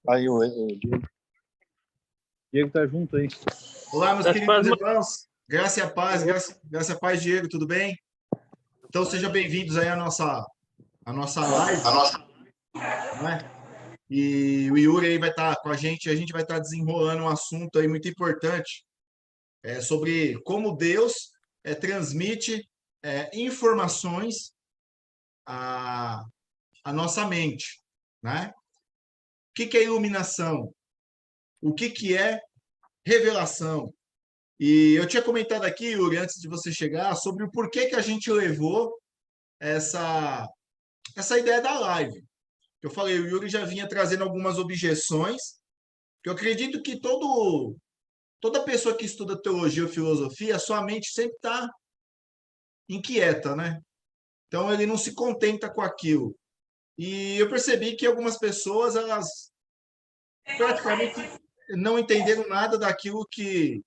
Aí, o Diego. Diego tá junto aí. Olá, meus queridos irmãos. Graça e a paz, graça e a paz, Diego, tudo bem? Então, sejam bem-vindos aí à nossa live, né? E o Yuri aí vai estar com a gente vai estar desenrolando um assunto aí muito importante sobre como Deus transmite informações à nossa mente, né? O que é iluminação? O que é revelação? E eu tinha comentado aqui, Yuri, antes de você chegar, sobre o porquê que a gente levou essa ideia da live. Eu falei, o Yuri já vinha trazendo algumas objeções, que eu acredito que toda pessoa que estuda teologia ou filosofia, sua mente sempre está inquieta, né? Então, ele não se contenta com aquilo. E eu percebi que algumas pessoas, elas praticamente não entenderam nada daquilo que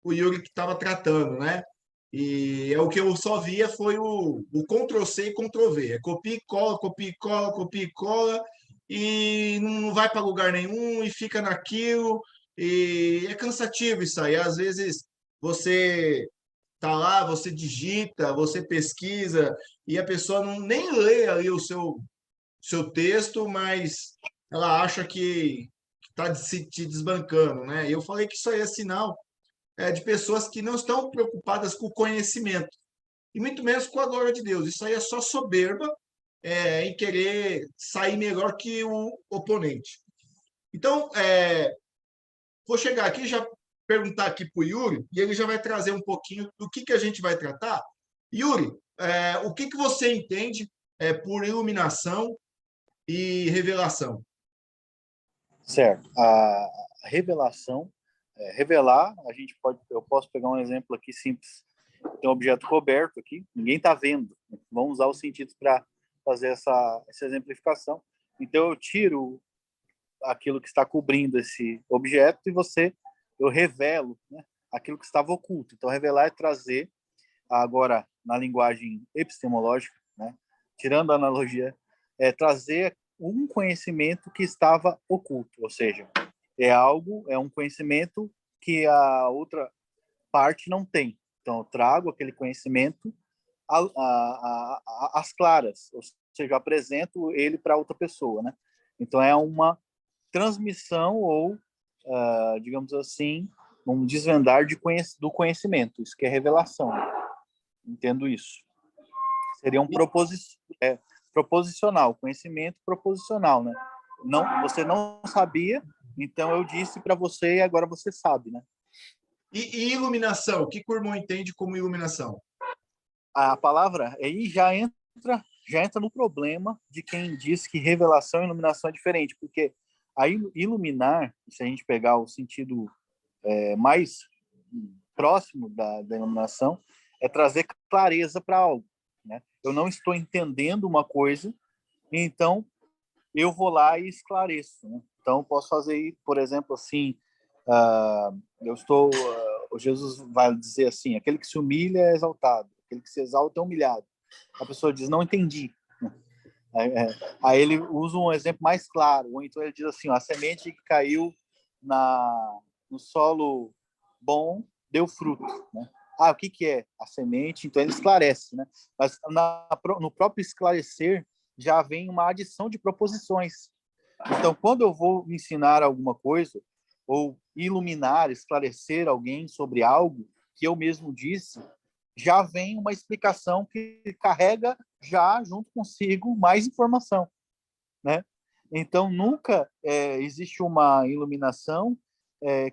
o Yuri estava tratando, né? E o que eu só via foi o Ctrl+C e Ctrl+V. É copia e cola, copia e cola, copia e cola, e não vai para lugar nenhum e fica naquilo. E é cansativo isso aí. Às vezes você tá lá, você digita, você pesquisa, e a pessoa nem lê ali o seu texto, mas ela acha que está se te desbancando, né? E eu falei que isso aí é sinal de pessoas que não estão preocupadas com o conhecimento, e muito menos com a glória de Deus. Isso aí é só soberba em querer sair melhor que o oponente. Então, vou chegar aqui e já perguntar aqui para o Yuri, e ele já vai trazer um pouquinho do que a gente vai tratar. Yuri, o que você entende por iluminação e revelação? Certo. A revelação, revelar, eu posso pegar um exemplo aqui simples. Tem um objeto coberto aqui, ninguém está vendo. Vamos usar os sentidos para fazer essa exemplificação. Então, eu tiro aquilo que está cobrindo esse objeto e eu revelo, né, aquilo que estava oculto. Então, revelar é trazer, agora, na linguagem epistemológica, né, tirando a analogia, trazer um conhecimento que estava oculto, ou seja, é um conhecimento que a outra parte não tem. Então, eu trago aquele conhecimento às claras, ou seja, eu apresento ele para outra pessoa, né? Então, é uma transmissão ou, digamos assim, um desvendar do conhecimento. Isso que é revelação. Entendo isso. Seria um proposicional, conhecimento proposicional, né? Não, você não sabia, então eu disse para você e agora você sabe, né? E iluminação? O que o irmão entende como iluminação? A palavra aí já entra no problema de quem diz que revelação e iluminação é diferente, porque a iluminar, se a gente pegar o sentido mais próximo da iluminação, é trazer clareza para algo, né? Eu não estou entendendo uma coisa, então eu vou lá e esclareço, né? Então posso fazer, por exemplo, assim, Jesus vai dizer assim: aquele que se humilha é exaltado, aquele que se exalta é humilhado. A pessoa diz: não entendi. Aí ele usa um exemplo mais claro, ou então ele diz assim: ó, a semente que caiu no solo bom deu fruto, né? O que é a semente? Então ele esclarece, né? Mas no próprio esclarecer já vem uma adição de proposições. Então, quando eu vou ensinar alguma coisa ou iluminar, esclarecer alguém sobre algo que eu mesmo disse, já vem uma explicação que carrega já junto consigo mais informação, né? Então, nunca existe uma iluminação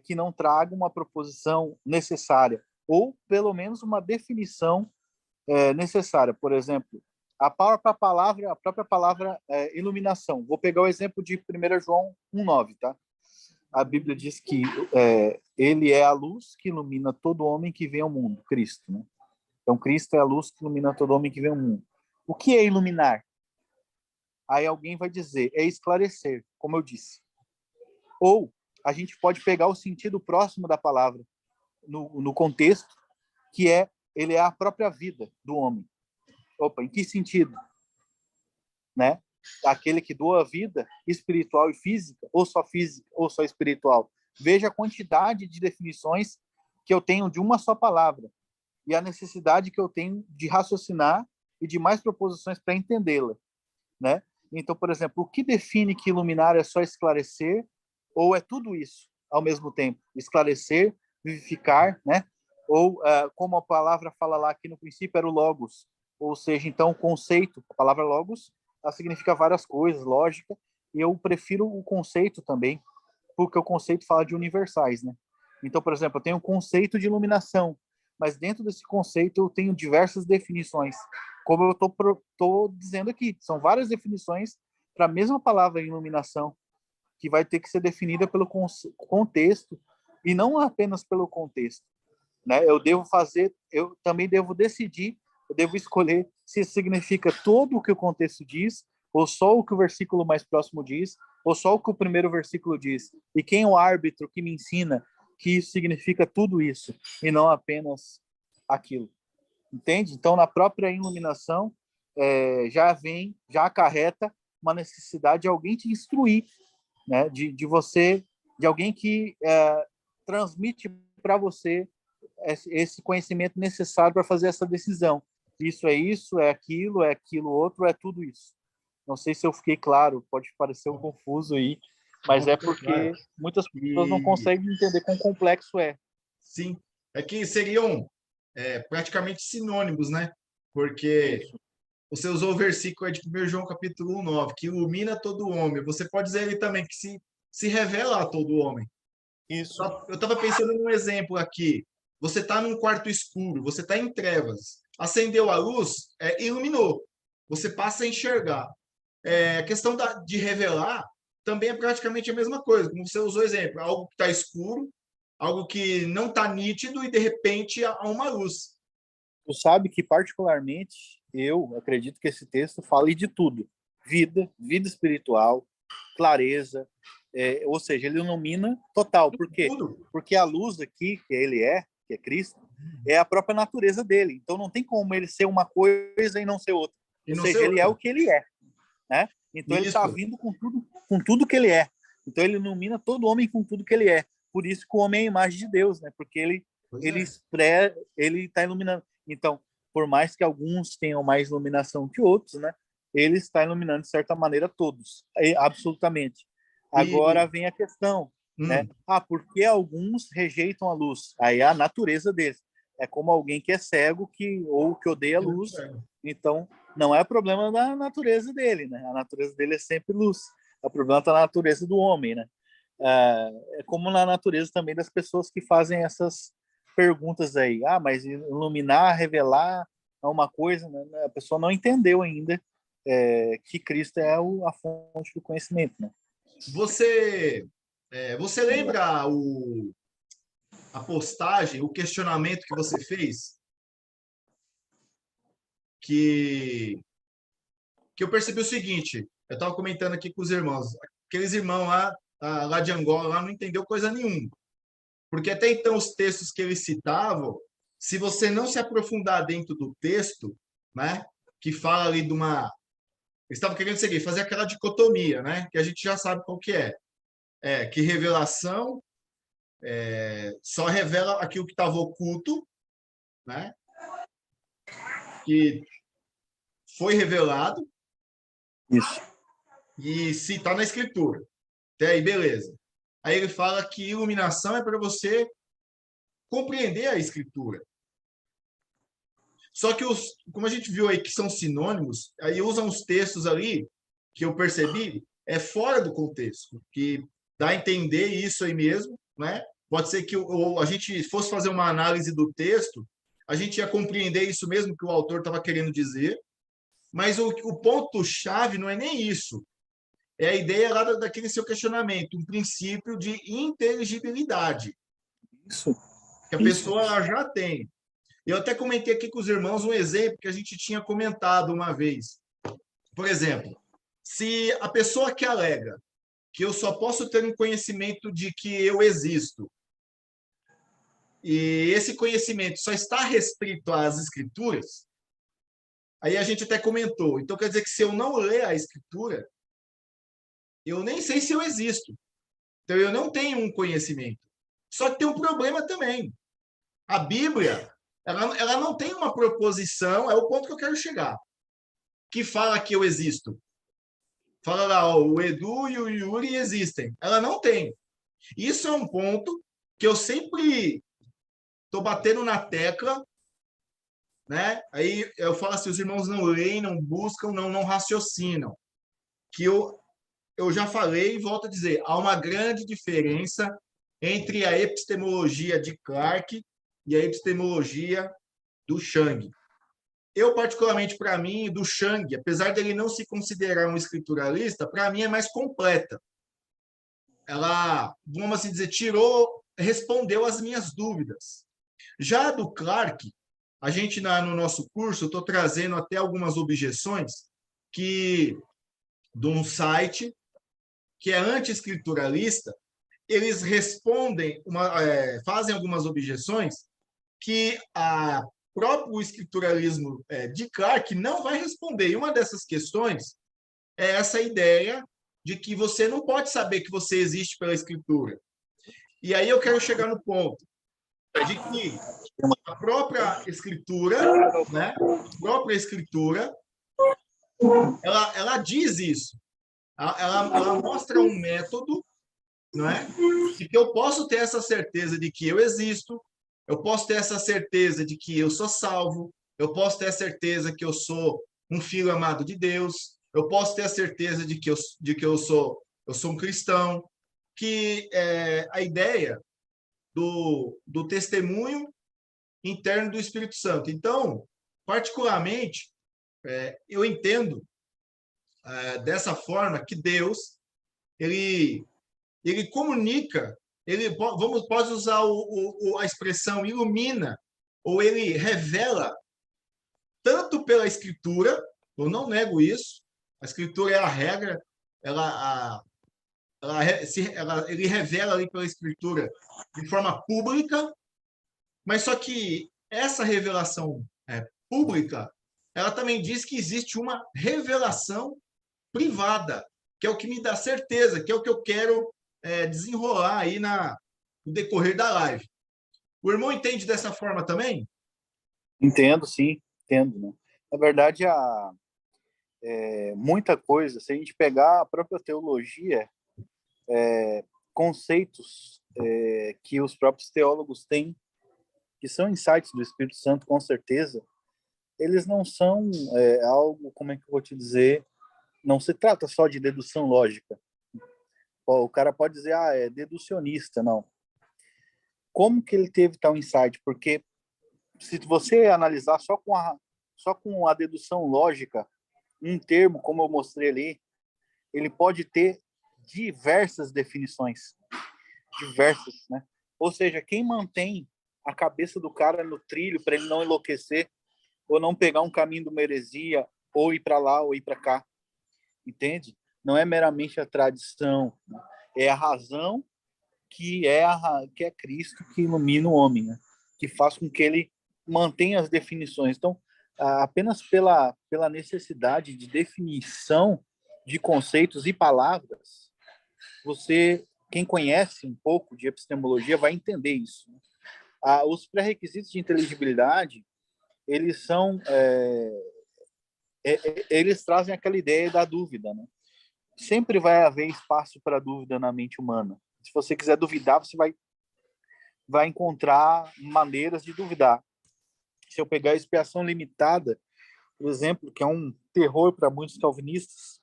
que não traga uma proposição necessária, ou pelo menos uma definição necessária. Por exemplo, a própria palavra iluminação. Vou pegar o exemplo de 1 João 1,9, tá? A Bíblia diz que ele é a luz que ilumina todo homem que vem ao mundo, Cristo, né? Então, Cristo é a luz que ilumina todo homem que vem ao mundo. O que é iluminar? Aí alguém vai dizer, é esclarecer, como eu disse. Ou a gente pode pegar o sentido próximo da palavra, no contexto, que ele é a própria vida do homem. Opa, em que sentido? Né? aquele que doa a vida espiritual e física, ou só espiritual. Veja a quantidade de definições que eu tenho de uma só palavra e a necessidade que eu tenho de raciocinar e de mais proposições para entendê-la, né? Então, por exemplo, o que define que iluminar é só esclarecer ou é tudo isso ao mesmo tempo? Esclarecer, vivificar, né? Ou, como a palavra fala lá aqui no princípio, era o logos, ou seja, então o conceito, a palavra logos, ela significa várias coisas, lógica, e eu prefiro o conceito também, porque o conceito fala de universais, né? Então, por exemplo, eu tenho um conceito de iluminação, mas dentro desse conceito eu tenho diversas definições, como eu estou dizendo aqui, são várias definições para a mesma palavra iluminação, que vai ter que ser definida pelo contexto e não apenas pelo contexto, né? Eu também devo decidir, eu devo escolher se significa todo o que o contexto diz, ou só o que o versículo mais próximo diz, ou só o que o primeiro versículo diz. E quem é o árbitro que me ensina que isso significa tudo isso, e não apenas aquilo. Entende? Então, na própria iluminação, já acarreta uma necessidade de alguém te instruir, né? De alguém que transmite para você esse conhecimento necessário para fazer essa decisão. Isso, é aquilo outro, é tudo isso. Não sei se eu fiquei claro, pode parecer um confuso aí, mas é porque muitas pessoas não conseguem entender quão complexo é. Sim, é que seriam praticamente sinônimos, né? Porque você usou o versículo de 1 João capítulo 9, que ilumina todo homem. Você pode dizer ele também que se revela a todo homem. Isso. Eu estava pensando num exemplo aqui. Você está num quarto escuro, você está em trevas. Acendeu a luz, iluminou. Você passa a enxergar. A questão de revelar também é praticamente a mesma coisa, como você usou o exemplo. Algo que está escuro, algo que não está nítido e, de repente, há uma luz. Tu sabe que, particularmente, eu acredito que esse texto fale de tudo. Vida espiritual, clareza, ou seja, ele ilumina total. Por quê? Tudo. Porque a luz aqui, que é Cristo, é a própria natureza dele. Então não tem como ele ser uma coisa e não ser outra. Ou seja, ele é o que ele é, né? Então ele está vindo com tudo que ele é. Então ele ilumina todo homem com tudo que ele é. Por isso que o homem é a imagem de Deus, né? Porque ele está iluminando. Então, por mais que alguns tenham mais iluminação que outros, né? Ele está iluminando de certa maneira todos, absolutamente. Agora vem a questão, né? Por que alguns rejeitam a luz? Aí é a natureza deles. É como alguém que é cego ou que odeia a luz. Então, não é problema da natureza dele, né? A natureza dele é sempre luz. O problema está na natureza do homem, né? É como na natureza também das pessoas que fazem essas perguntas aí. Mas iluminar, revelar é uma coisa, né? A pessoa não entendeu ainda que Cristo é a fonte do conhecimento, né? Você lembra a postagem, o questionamento que você fez? Que eu percebi o seguinte, eu estava comentando aqui com os irmãos, aqueles irmãos lá de Angola lá não entendeu coisa nenhuma. Porque até então os textos que eles citavam, se você não se aprofundar dentro do texto, né, que fala ali de uma... Eles estavam querendo seguir, fazer aquela dicotomia, né, que a gente já sabe qual que é. Que revelação só revela aquilo que estava oculto, né, que foi revelado. Isso. E se está na Escritura. Até aí, beleza. Aí ele fala que iluminação é para você compreender a Escritura. Só que, como a gente viu aí que são sinônimos, aí usam os textos ali, que eu percebi, fora do contexto, que dá a entender isso aí mesmo, né? Pode ser que a gente fosse fazer uma análise do texto, a gente ia compreender isso mesmo que o autor estava querendo dizer, mas o ponto-chave não é nem isso. É a ideia lá daquele seu questionamento, um princípio de inteligibilidade. Isso. Que a pessoa ela já tem. Eu até comentei aqui com os irmãos um exemplo que a gente tinha comentado uma vez. Por exemplo, se a pessoa que alega que eu só posso ter um conhecimento de que eu existo, e esse conhecimento só está restrito às escrituras, Aí a gente até comentou. Então, quer dizer que se eu não ler a Escritura, eu nem sei se eu existo. Então, eu não tenho um conhecimento. Só que tem um problema também. A Bíblia, ela não tem uma proposição, é o ponto que eu quero chegar, que fala que eu existo. Fala lá, ó, o Edu e o Yuri existem. Ela não tem. Isso é um ponto que eu sempre estou batendo na tecla, né? Aí eu falo assim, os irmãos não leem, não buscam, não raciocinam. Que eu já falei e volto a dizer, há uma grande diferença entre a epistemologia de Clarke e a epistemologia do Chang. Eu, particularmente, para mim, do Chang, apesar dele não se considerar um escrituralista, para mim é mais completa. Ela, vamos assim dizer, respondeu as minhas dúvidas. Já do Clarke, a gente, no nosso curso, eu estou trazendo até algumas objeções de um site que é anti-escrituralista, eles respondem, fazem algumas objeções que a próprio escrituralismo de Clarke não vai responder. E uma dessas questões é essa ideia de que você não pode saber que você existe pela escritura. E aí eu quero chegar no ponto de que a própria escritura, né, ela diz isso. Ela mostra um método, não é? De que eu posso ter essa certeza de que eu existo, eu posso ter essa certeza de que eu sou salvo, eu posso ter a certeza que eu sou um filho amado de Deus, eu posso ter a certeza de que eu sou um cristão, que é a ideia do testemunho interno do Espírito Santo. Então, particularmente, eu entendo dessa forma que Deus ele comunica, pode usar a expressão ilumina, ou ele revela, tanto pela Escritura, eu não nego isso, a Escritura é a regra, ele revela ali pela Escritura de forma pública, mas só que essa revelação pública, ela também diz que existe uma revelação privada, que é o que me dá certeza, que é o que eu quero desenrolar aí no decorrer da live. O irmão entende dessa forma também? Entendo, sim, entendo, né? Na verdade, muita coisa, se a gente pegar a própria teologia, conceitos que os próprios teólogos têm, que são insights do Espírito Santo, com certeza, eles não são algo, como é que eu vou te dizer, não se trata só de dedução lógica. O cara pode dizer, é deducionista, não. Como que ele teve tal insight? Porque se você analisar só com a dedução lógica, um termo, como eu mostrei ali, ele pode ter diversas definições. Diversas, né? Ou seja, quem mantém a cabeça do cara no trilho para ele não enlouquecer ou não pegar um caminho de uma heresia, ou ir para lá ou ir para cá, entende? Não é meramente a tradição, né? É a razão que é Cristo que ilumina o homem, né? Que faz com que ele mantenha as definições. Então, apenas pela necessidade de definição de conceitos e palavras, quem conhece um pouco de epistemologia vai entender isso, né? Os pré-requisitos de inteligibilidade, eles são eles trazem aquela ideia da dúvida, né? Sempre vai haver espaço para dúvida na mente humana. Se você quiser duvidar, você vai encontrar maneiras de duvidar. Se eu pegar a expiação limitada, por exemplo, que é um terror para muitos calvinistas,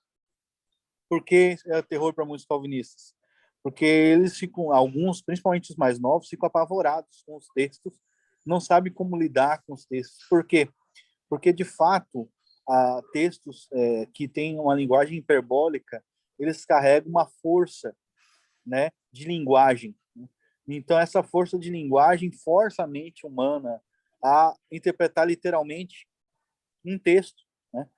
por que é terror para muitos calvinistas? Porque eles ficam, alguns, principalmente os mais novos, ficam apavorados com os textos, não sabem como lidar com os textos. Por quê? Porque, de fato, textos que têm uma linguagem hiperbólica, eles carregam uma força, né, de linguagem. Então, essa força de linguagem força a mente humana a interpretar literalmente um texto, né?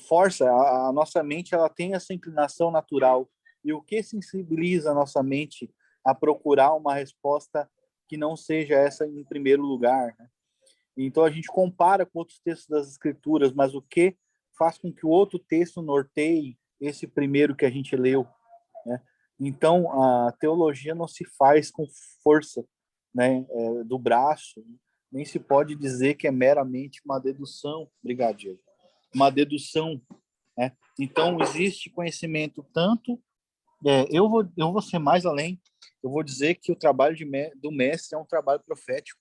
Força, a nossa mente, ela tem essa inclinação natural. E o que sensibiliza a nossa mente a procurar uma resposta que não seja essa em primeiro lugar, né? Então a gente compara com outros textos das Escrituras, mas o que faz com que o outro texto norteie esse primeiro que a gente leu, né? Então a teologia não se faz com força, né, do braço, nem se pode dizer que é meramente uma dedução, obrigado, Diego, uma dedução, né? Então existe conhecimento tanto, eu vou ser mais além, eu vou dizer que o trabalho do mestre é um trabalho profético.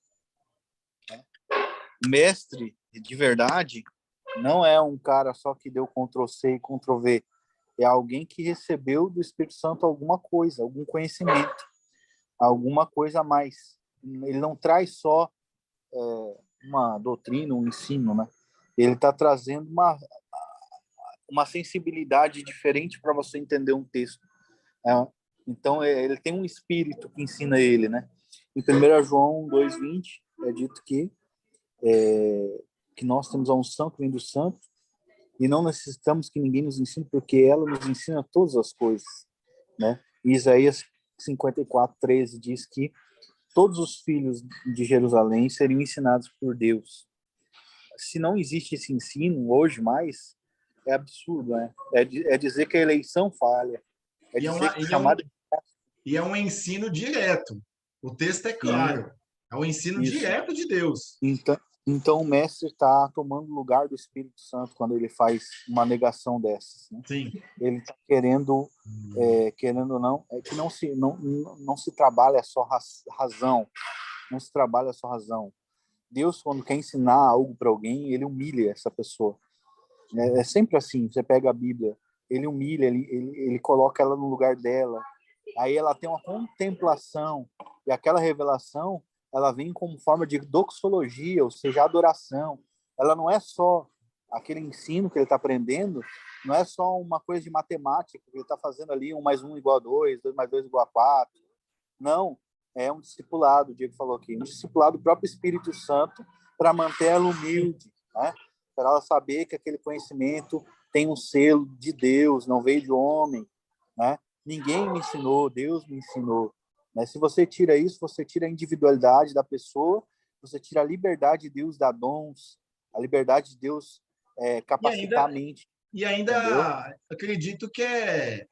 O mestre, de verdade, não é um cara só que deu Ctrl+C e Ctrl+V, é alguém que recebeu do Espírito Santo alguma coisa, algum conhecimento, alguma coisa a mais. Ele não traz só uma doutrina, um ensino, né? Ele está trazendo uma sensibilidade diferente para você entender um texto. Então, ele tem um espírito que ensina ele, né? Em 1 João 2,20 é dito que nós temos a unção que vem do Santo e não necessitamos que ninguém nos ensine, porque ela nos ensina todas as coisas, né? E Isaías 54:13 diz que todos os filhos de Jerusalém seriam ensinados por Deus. Se não existe esse ensino hoje mais, é absurdo, né? É dizer que a eleição falha, é E é, dizer uma, que o e, é um, chamado... e é um ensino direto. O texto é Sim, claro. É um ensino isso. direto de Deus. Então o mestre está tomando o lugar do Espírito Santo quando ele faz uma negação dessas, né? Sim. Ele está querendo ou não, é que não se trabalha só razão, não se trabalha só razão. Deus, quando quer ensinar algo para alguém, ele humilha essa pessoa. É sempre assim, você pega a Bíblia, ele humilha, ele coloca ela no lugar dela, aí ela tem uma contemplação, e aquela revelação, ela vem como forma de doxologia, ou seja, adoração. Ela não é só aquele ensino que ele está aprendendo, não é só uma coisa de matemática, que ele está fazendo ali 1 mais 1 igual a 2, 2 mais 2 igual a 4. Não, é um discipulado, o Diego falou aqui, um discipulado do próprio Espírito Santo para manter ela humilde, né? Para ela saber que aquele conhecimento tem um selo de Deus, não veio de homem, né? Ninguém me ensinou, Deus me ensinou, né? Se você tira isso, você tira a individualidade da pessoa, você tira a liberdade de Deus dar dons, a liberdade de Deus E capacitar ainda, a mente, e entendeu? ainda acredito que é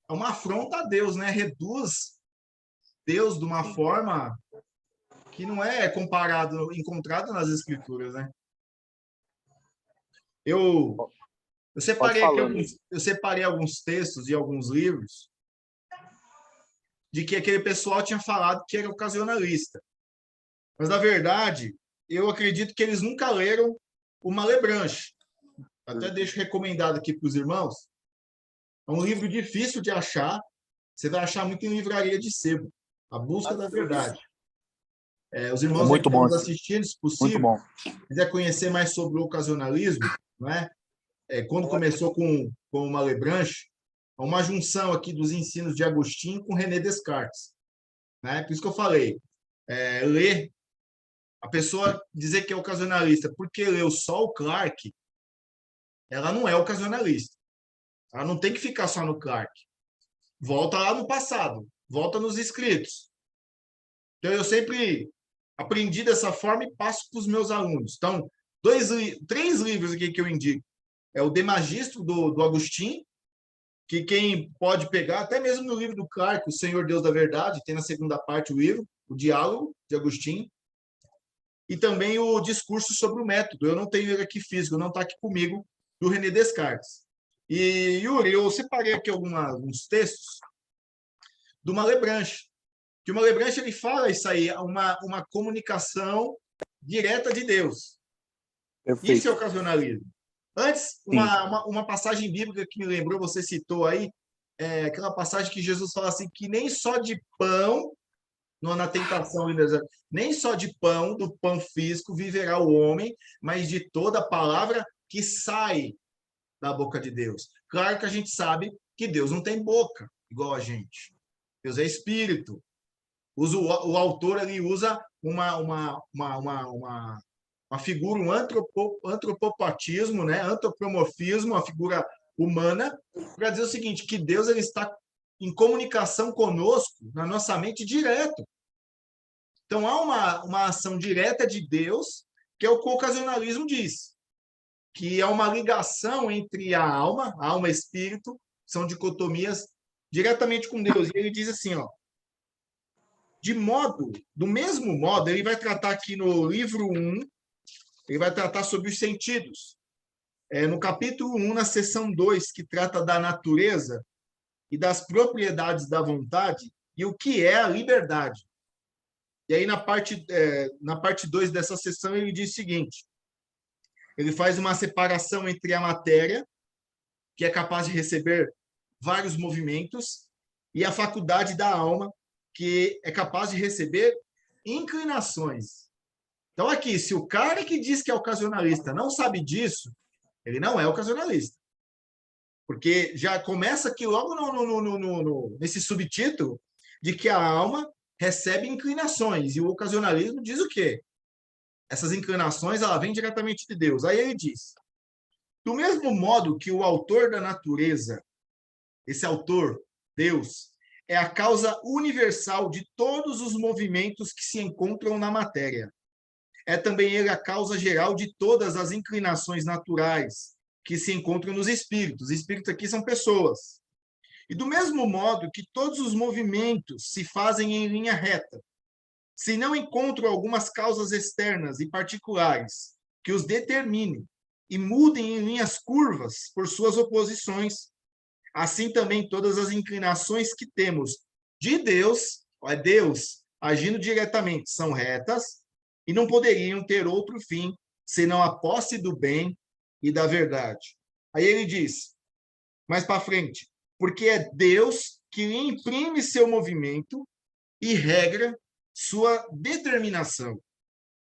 uma afronta a Deus, né? Reduz Deus de uma Sim. forma que não é encontrado nas Escrituras, né? Eu, eu Pode separei aqui falando aí. eu separei alguns textos e alguns livros de que aquele pessoal tinha falado que era ocasionalista. Mas, na verdade, eu acredito que eles nunca leram o Malebranche. Até deixo recomendado aqui para os irmãos. É um livro difícil de achar. Você vai achar muito em livraria de sebo. A Busca da Verdade. Os É irmãos aí que muito estão bom, nos assistindo, se muito possível, bom. quiser conhecer mais sobre o ocasionalismo, não é? Quando começou com o Malebranche, é uma junção aqui dos ensinos de Agostinho com René Descartes. Né? Por isso que eu falei, ler, a pessoa dizer que é ocasionalista porque leu só o Clarke, ela não é ocasionalista. Ela não tem que ficar só no Clarke. Volta lá no passado, volta nos escritos. Então, eu sempre aprendi dessa forma e passo para os meus alunos. Então, 3 livros aqui que eu indico. É o De Magistro, do Agostinho, que quem pode pegar, até mesmo no livro do Clarke, O Senhor Deus da Verdade, tem na segunda parte o livro, o Diálogo, de Agostinho, e também o Discurso sobre o Método. Eu não tenho ele aqui físico, não está aqui comigo, do René Descartes. E, Yuri, eu separei aqui alguns textos do Malebranche, que o Malebranche ele fala isso aí, uma comunicação direta de Deus. Isso é Perfeito. ocasionalismo. Antes, Sim. uma passagem bíblica que me lembrou, você citou aí, aquela passagem que Jesus fala assim, que nem só de pão, na tentação, nem só de pão, do pão físico, viverá o homem, mas de toda a palavra que sai da boca de Deus. Claro que a gente sabe que Deus não tem boca, igual a gente. Deus é espírito. O autor ali usa uma figura, um antropopatismo, né? Antropomorfismo, uma figura humana, para dizer o seguinte, que Deus ele está em comunicação conosco, na nossa mente, direto. Então, há uma ação direta de Deus que é o que o ocasionalismo diz, que é uma ligação entre a alma e espírito, são dicotomias diretamente com Deus. E ele diz assim, ó, do mesmo modo, ele vai tratar aqui no livro 1, ele vai tratar sobre os sentidos. No capítulo 1, na seção 2, que trata da natureza e das propriedades da vontade e o que é a liberdade. E aí, na parte 2 dessa sessão, ele diz o seguinte, ele faz uma separação entre a matéria, que é capaz de receber vários movimentos, e a faculdade da alma, que é capaz de receber inclinações. Então, aqui, se o cara que diz que é ocasionalista não sabe disso, ele não é ocasionalista. Porque já começa aqui logo nesse subtítulo de que a alma recebe inclinações. E o ocasionalismo diz o quê? Essas inclinações ela vem diretamente de Deus. Aí ele diz, do mesmo modo que o autor da natureza, esse autor, Deus, é a causa universal de todos os movimentos que se encontram na matéria. É também ele a causa geral de todas as inclinações naturais que se encontram nos espíritos. Os espíritos aqui são pessoas. E do mesmo modo que todos os movimentos se fazem em linha reta, se não encontram algumas causas externas e particulares que os determinem e mudem em linhas curvas por suas oposições, assim também todas as inclinações que temos de Deus, Deus agindo diretamente, são retas e não poderiam ter outro fim senão a posse do bem e da verdade. Aí ele diz, mais para frente, porque é Deus que imprime seu movimento e regra sua determinação,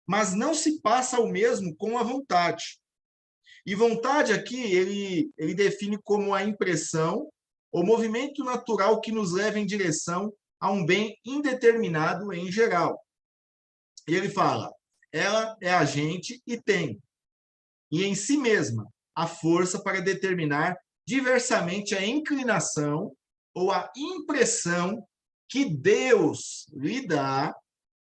mas não se passa o mesmo com a vontade. E vontade aqui, ele define como a impressão ou movimento natural que nos leva em direção a um bem indeterminado em geral. E ele fala, ela é agente e tem, e em si mesma, a força para determinar diversamente a inclinação ou a impressão que Deus lhe dá,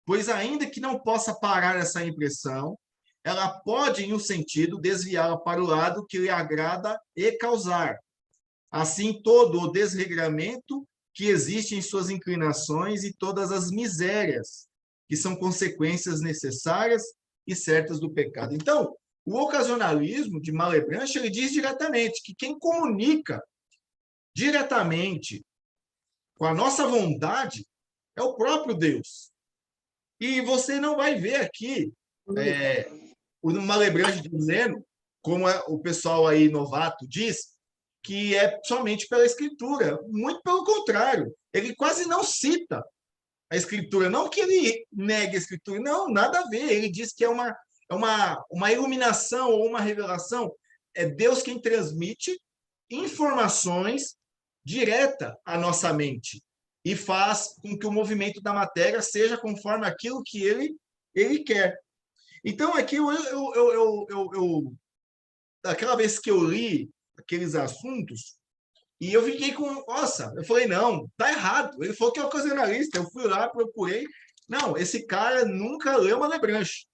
pois ainda que não possa parar essa impressão, ela pode, em um sentido, desviá-la para o lado que lhe agrada e causar. Assim, todo o desregramento que existe em suas inclinações e todas as misérias, que são consequências necessárias e certas do pecado. Então, o ocasionalismo de Malebranche, ele diz diretamente que quem comunica diretamente com a nossa vontade é o próprio Deus. E você não vai ver aqui o Malebranche dizendo, como o pessoal aí novato diz, que é somente pela Escritura. Muito pelo contrário. Ele quase não cita a Escritura. Não que ele negue a Escritura. Não, nada a ver. Ele diz que é uma iluminação ou uma revelação. É Deus quem transmite informações direta à nossa mente e faz com que o movimento da matéria seja conforme aquilo que ele quer. Então, aqui, aquela vez que eu li aqueles assuntos, e eu fiquei com, nossa, eu falei, não, tá errado. Ele falou que é ocasionalista. Eu fui lá, procurei. Não, esse cara nunca leu Malebranche.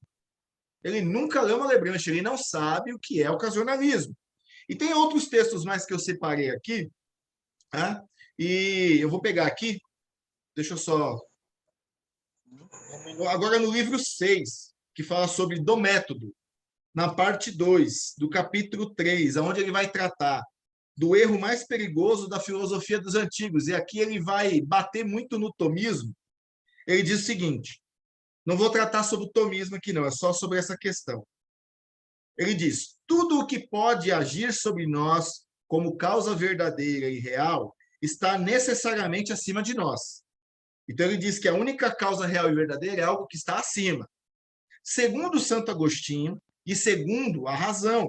Ele nunca leu Malebranche, ele não sabe o que é ocasionalismo. E tem outros textos mais que eu separei aqui, tá? E eu vou pegar aqui, deixa eu só... Agora no livro 6, que fala sobre do método, na parte 2, do capítulo 3, onde ele vai tratar do erro mais perigoso da filosofia dos antigos. E aqui ele vai bater muito no tomismo. Ele diz o seguinte, não vou tratar sobre o tomismo aqui não, é só sobre essa questão. Ele diz, tudo o que pode agir sobre nós como causa verdadeira e real está necessariamente acima de nós. Então ele diz que a única causa real e verdadeira é algo que está acima. Segundo Santo Agostinho, e segundo a razão,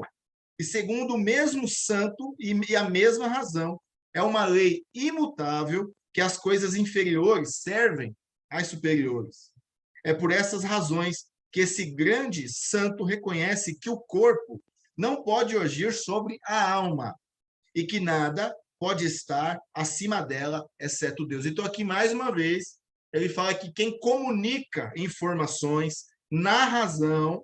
e segundo o mesmo santo e a mesma razão, é uma lei imutável que as coisas inferiores servem às superiores. É por essas razões que esse grande santo reconhece que o corpo não pode agir sobre a alma e que nada pode estar acima dela, exceto Deus. Então, aqui, mais uma vez, ele fala que quem comunica informações na razão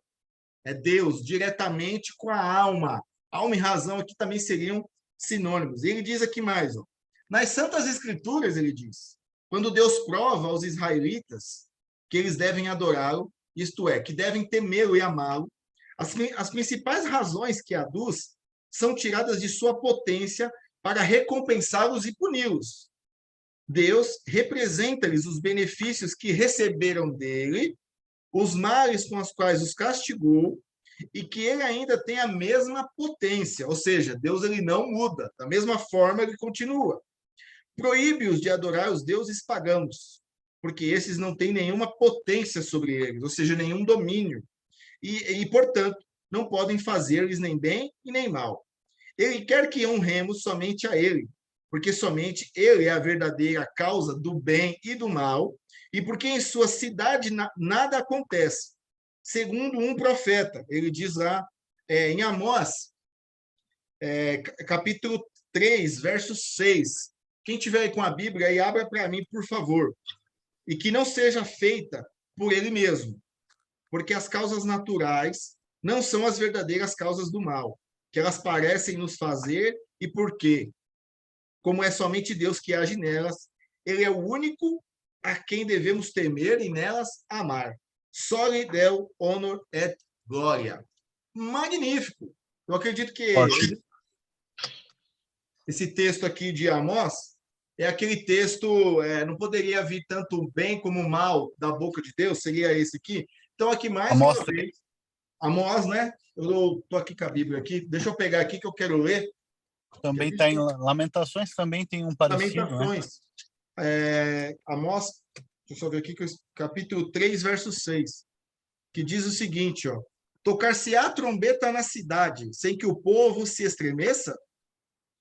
É Deus diretamente com a alma. Alma e razão aqui também seriam sinônimos. E ele diz aqui mais, ó, nas Santas Escrituras, ele diz, quando Deus prova aos israelitas que eles devem adorá-lo, isto é, que devem temê-lo e amá-lo, as principais razões que aduz são tiradas de sua potência para recompensá-los e puni-los. Deus representa-lhes os benefícios que receberam dele, os males com os quais os castigou, e que ele ainda tem a mesma potência, ou seja, Deus ele não muda, da mesma forma ele continua. Proíbe-os de adorar os deuses pagãos, porque esses não têm nenhuma potência sobre eles, ou seja, nenhum domínio, portanto, não podem fazer-lhes nem bem e nem mal. Ele quer que honremos somente a ele, porque somente ele é a verdadeira causa do bem e do mal, e porque em sua cidade nada acontece. Segundo um profeta, ele diz lá em Amós, capítulo 3, verso 6. Quem tiver aí com a Bíblia, aí abra para mim, por favor. E que não seja feita por ele mesmo, porque as causas naturais não são as verdadeiras causas do mal, que elas parecem nos fazer, e por quê? Como é somente Deus que age nelas, ele é o único a quem devemos temer e nelas amar. Só lhe deu honor et glória. Magnífico! Eu acredito que esse texto aqui de Amós é aquele texto, não poderia vir tanto bem como mal da boca de Deus, seria esse aqui. Então, aqui mais Amós uma vez, Amós, né? Eu estou aqui com a Bíblia aqui, deixa eu pegar aqui que eu quero ler. Também está em Lamentações, também tem um parecido, Lamentações. Né? Amós, deixa eu só ver aqui, capítulo 3, verso 6, que diz o seguinte, ó, tocar-se-á trombeta na cidade, sem que o povo se estremeça?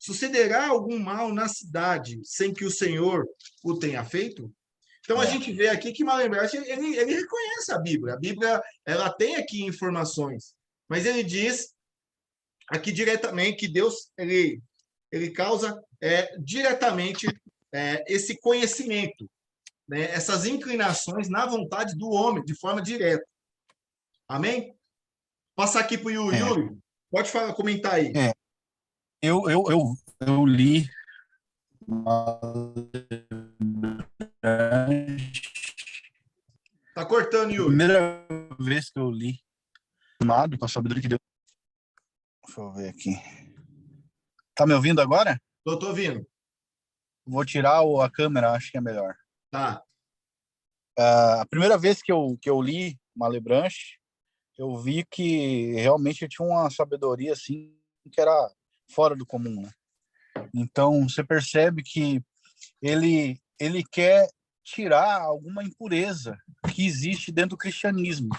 Sucederá algum mal na cidade, sem que o Senhor o tenha feito? Então, a gente vê aqui que Malembragem, ele reconhece a Bíblia. A Bíblia, ela tem aqui informações, mas ele diz aqui diretamente que Deus, ele causa diretamente esse conhecimento, né? Essas inclinações na vontade do homem, de forma direta. Amém? Passar aqui para o Yuri. Yuri, pode comentar aí. Eu li Tá cortando, Yuri. Primeira vez que eu li com a sabedoria de Deus. Deixa eu ver aqui. Tá me ouvindo agora? Tô ouvindo. Vou tirar a câmera, acho que é melhor. Tá. A primeira vez que eu li Malebranche, eu vi que realmente tinha uma sabedoria assim que era fora do comum, né? Então você percebe que ele quer tirar alguma impureza que existe dentro do cristianismo,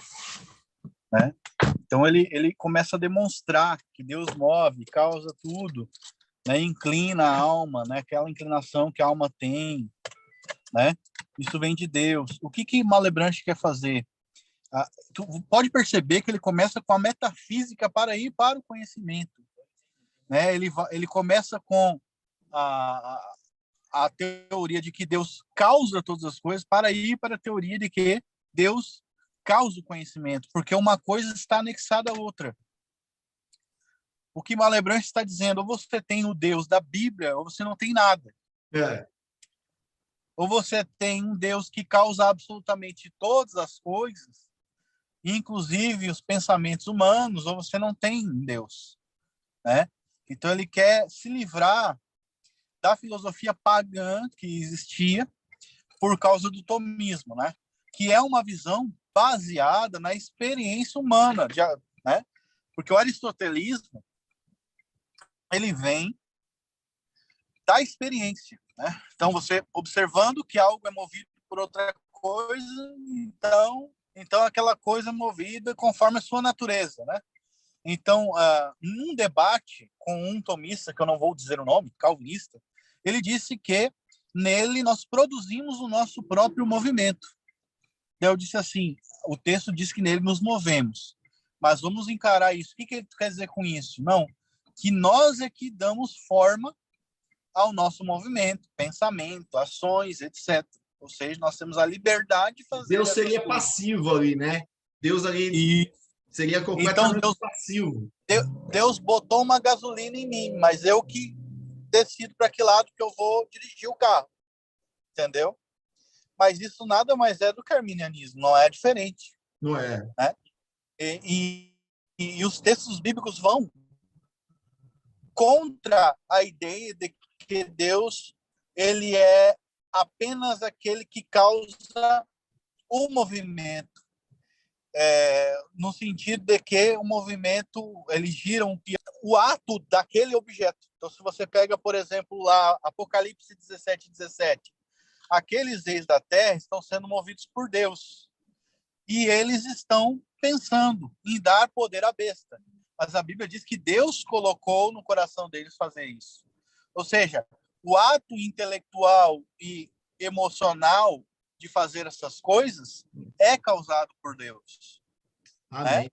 né? Então ele começa a demonstrar que Deus move, causa tudo, né? Inclina a alma, né? Aquela inclinação que a alma tem, né? Isso vem de Deus. O que Malebranche quer fazer? Tu pode perceber que ele começa com a metafísica para ir para o conhecimento, né? Ele começa com a teoria de que Deus causa todas as coisas para ir para a teoria de que Deus causa o conhecimento, porque uma coisa está anexada à outra. O que Malebranche está dizendo, ou você tem o Deus da Bíblia, ou você não tem nada. Ou você tem um Deus que causa absolutamente todas as coisas, inclusive os pensamentos humanos, ou você não tem Deus, né? Então ele quer se livrar da filosofia pagã que existia por causa do tomismo, né? Que é uma visão baseada na experiência humana, né? Porque o aristotelismo ele vem da experiência, né? Então você observando que algo é movido por outra coisa, então aquela coisa é movida conforme a sua natureza, né? Então, num debate com um tomista, que eu não vou dizer o nome, calvinista, ele disse que nele nós produzimos o nosso próprio movimento. Eu disse assim, o texto diz que nele nos movemos, mas vamos encarar isso. O que ele quer dizer com isso? Não, que nós é que damos forma ao nosso movimento, pensamento, ações, etc. Ou seja, nós temos a liberdade de fazer Deus seria coisas. passivo ali, né? Deus ali Seria Então, completamente passivo. Deus botou uma gasolina em mim, mas eu que decido para que lado que eu vou dirigir o carro, entendeu? Mas isso nada mais é do que arminianismo, não é diferente, Não é? né? E os textos bíblicos vão contra a ideia de que Deus ele é apenas aquele que causa o movimento, no sentido de que o movimento ele gira o ato daquele objeto. Então, se você pega, por exemplo, lá Apocalipse 17:17, aqueles reis da terra estão sendo movidos por Deus e eles estão pensando em dar poder à besta. Mas a Bíblia diz que Deus colocou no coração deles fazer isso. Ou seja, o ato intelectual e emocional de fazer essas coisas é causado por Deus, né? Amém.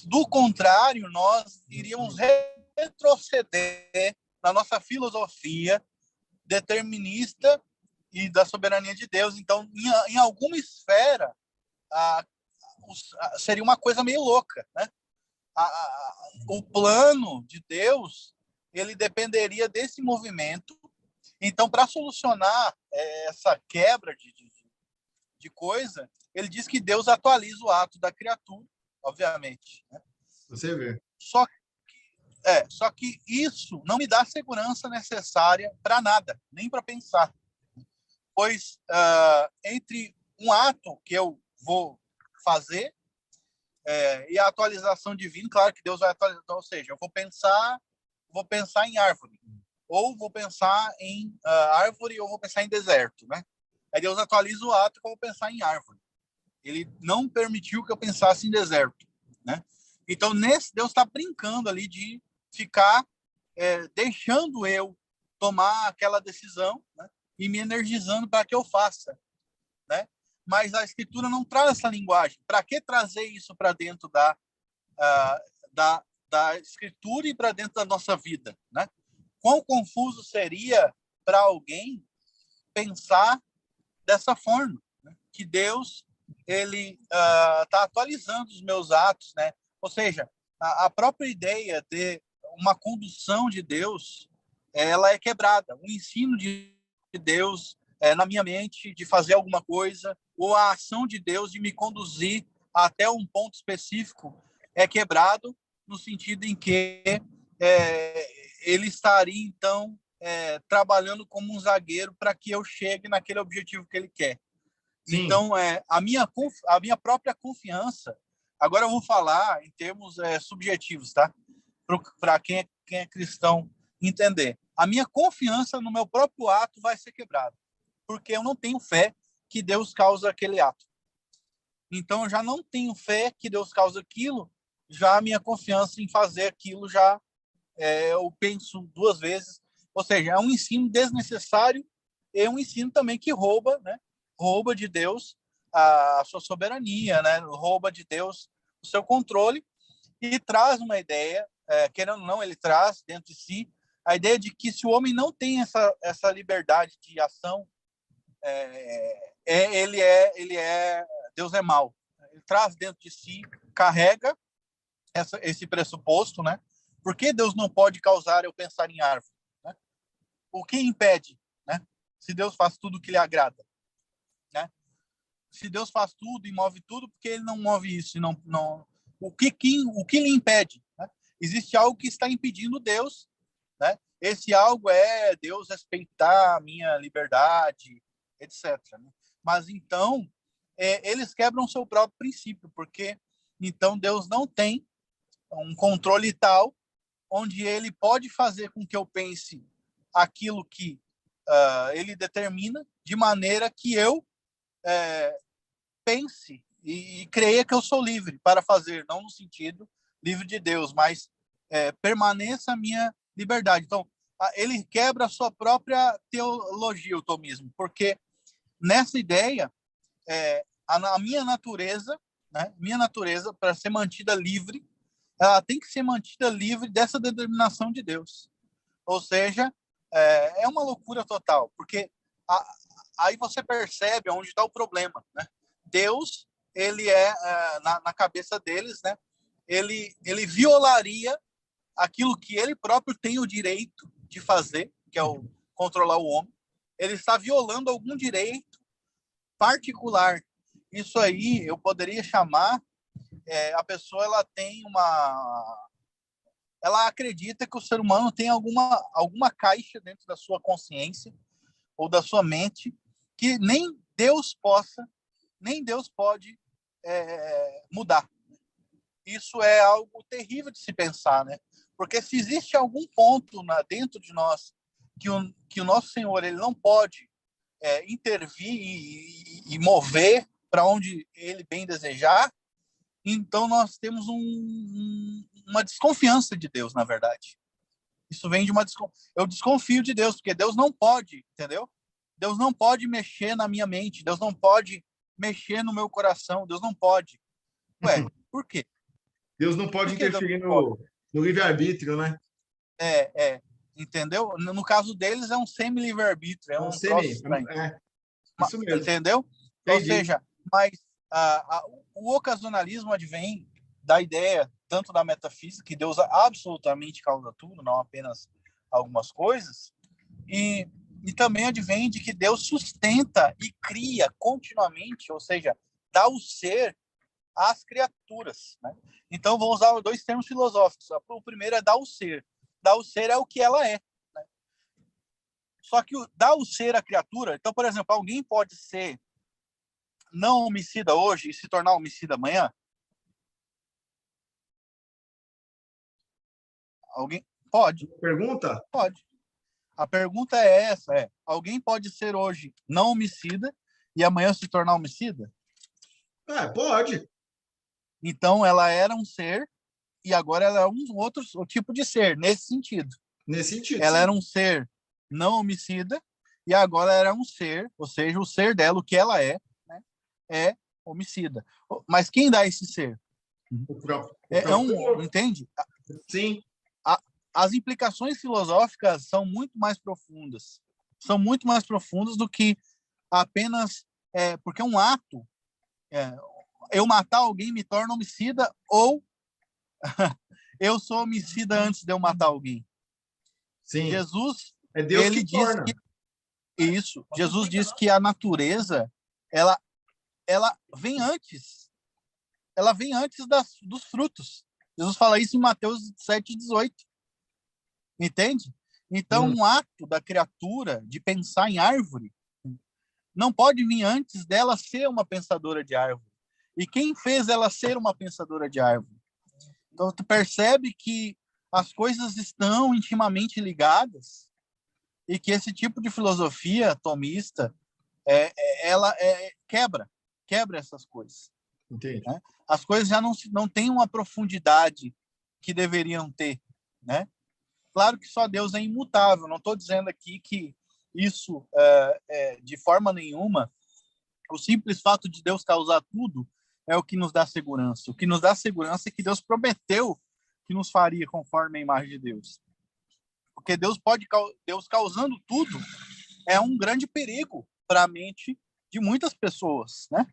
Do contrário, nós iríamos retroceder na nossa filosofia determinista e da soberania de Deus. Então, em alguma esfera, seria uma coisa meio louca, né? O plano de Deus ele dependeria desse movimento. Então, para solucionar essa quebra de coisa, ele diz que Deus atualiza o ato da criatura, obviamente, né? Você vê. Só que isso não me dá a segurança necessária para nada, nem para pensar. Pois entre um ato que eu vou fazer e a atualização divina, claro que Deus vai atualizar, ou seja, eu vou pensar em árvore, ou vou pensar em árvore, ou vou pensar em deserto, né? Aí Deus atualiza o ato que eu vou pensar em árvore. Ele não permitiu que eu pensasse em deserto, né? Então, Deus está brincando ali de ficar deixando eu tomar aquela decisão, né? E me energizando para que eu faça, né? Mas a Escritura não traz essa linguagem. Para que trazer isso para dentro da Escritura e para dentro da nossa vida, né? Quão confuso seria para alguém pensar dessa forma, né? Que Deus ele está atualizando os meus atos, né? Ou seja, a própria ideia de uma condução de Deus, ela é quebrada. O ensino de Deus na minha mente de fazer alguma coisa, ou a ação de Deus de me conduzir até um ponto específico é quebrado no sentido em que ele estaria, então, trabalhando como um zagueiro para que eu chegue naquele objetivo que ele quer. Sim. Então, a minha própria confiança, agora eu vou falar em termos subjetivos, tá? Para quem é cristão entender. A minha confiança no meu próprio ato vai ser quebrada, porque eu não tenho fé que Deus causa aquele ato. Então, eu já não tenho fé que Deus causa aquilo, já a minha confiança em fazer aquilo já eu penso duas vezes. Ou seja, é um ensino desnecessário e é um ensino também que rouba, né? Rouba de Deus a sua soberania, né? Rouba de Deus o seu controle e traz uma ideia, querendo ou não, ele traz dentro de si a ideia de que se o homem não tem essa liberdade de ação, Deus é mau. Ele traz dentro de si, carrega esse pressuposto, né? Por que Deus não pode causar eu pensar em árvore? Né? O que impede, né? Se Deus faz tudo o que lhe agrada, né? Se Deus faz tudo e move tudo, por que ele não move isso? O que lhe impede? Né? Existe algo que está impedindo Deus, né? Esse algo é Deus respeitar a minha liberdade, etc. Né? Mas então, eles quebram o seu próprio princípio, porque então Deus não tem um controle tal onde ele pode fazer com que eu pense aquilo que ele determina, de maneira que eu pense e creia que eu sou livre para fazer, não no sentido livre de Deus, mas permaneça a minha liberdade. Então, ele quebra a sua própria teologia, o tomismo, porque nessa ideia, a minha natureza, né, para ser mantida livre, ela tem que ser mantida livre dessa determinação de Deus. Ou seja, é uma loucura total, porque aí você percebe onde está o problema, né? Deus, ele na cabeça deles, né? Ele violaria aquilo que ele próprio tem o direito de fazer, que é o controlar o homem. Ele está violando algum direito particular. Isso aí eu poderia chamar, a pessoa ela acredita que o ser humano tem alguma caixa dentro da sua consciência ou da sua mente que nem Deus pode mudar. Isso é algo terrível de se pensar, né? Porque se existe algum ponto dentro de nós que o nosso Senhor ele não pode intervir e mover para onde ele bem desejar, então nós temos uma desconfiança de Deus, na verdade. Isso vem de eu desconfio de Deus, porque Deus não pode, entendeu? Deus não pode mexer na minha mente, Deus não pode mexer no meu coração, Deus não pode. Ué, por quê? Deus não pode interferir no livre-arbítrio, né? Entendeu? No caso deles é um semi-livre-arbítrio, é um troço estranho. Isso mesmo. Entendeu? Entendi. Ou seja, mas o ocasionalismo advém da ideia, tanto da metafísica, que Deus absolutamente causa tudo, não apenas algumas coisas, e também advém de que Deus sustenta e cria continuamente, ou seja, dá o ser às criaturas, né? Então, vou usar dois termos filosóficos. O primeiro é dar o ser. Dar o ser é o que ela é, né? Só que dar o ser à criatura... Então, por exemplo, alguém pode ser não homicida hoje e se tornar homicida amanhã? Alguém pode? Pergunta? Pode. A pergunta é essa, alguém pode ser hoje não homicida e amanhã se tornar homicida? Pode. Então, ela era um ser e agora ela é um outro tipo de ser, nesse sentido. Nesse sentido, ela sim. era um ser não homicida e agora ela era um ser, ou seja, o ser dela, o que ela é, né, é homicida. Mas quem dá esse ser? Entende? Sim. As implicações filosóficas são muito mais profundas. São muito mais profundas do que apenas... porque um ato... eu matar alguém me torna homicida ou eu sou homicida antes de eu matar alguém. Sim. Jesus, é Deus ele que diz torna. Isso. Jesus diz que a natureza, ela vem antes. Ela vem antes dos frutos. Jesus fala isso em Mateus 7:18. Entende? Então, um ato da criatura de pensar em árvore não pode vir antes dela ser uma pensadora de árvore. E quem fez ela ser uma pensadora de árvore? Então, tu percebe que as coisas estão intimamente ligadas e que esse tipo de filosofia tomista ela quebra essas coisas. Entendi. Né? As coisas já não têm uma profundidade que deveriam ter, né? Claro que só Deus é imutável. Não estou dizendo aqui que isso, de forma nenhuma, o simples fato de Deus causar tudo é o que nos dá segurança. O que nos dá segurança é que Deus prometeu que nos faria conforme a imagem de Deus. Porque Deus causando tudo é um grande perigo para a mente de muitas pessoas, né?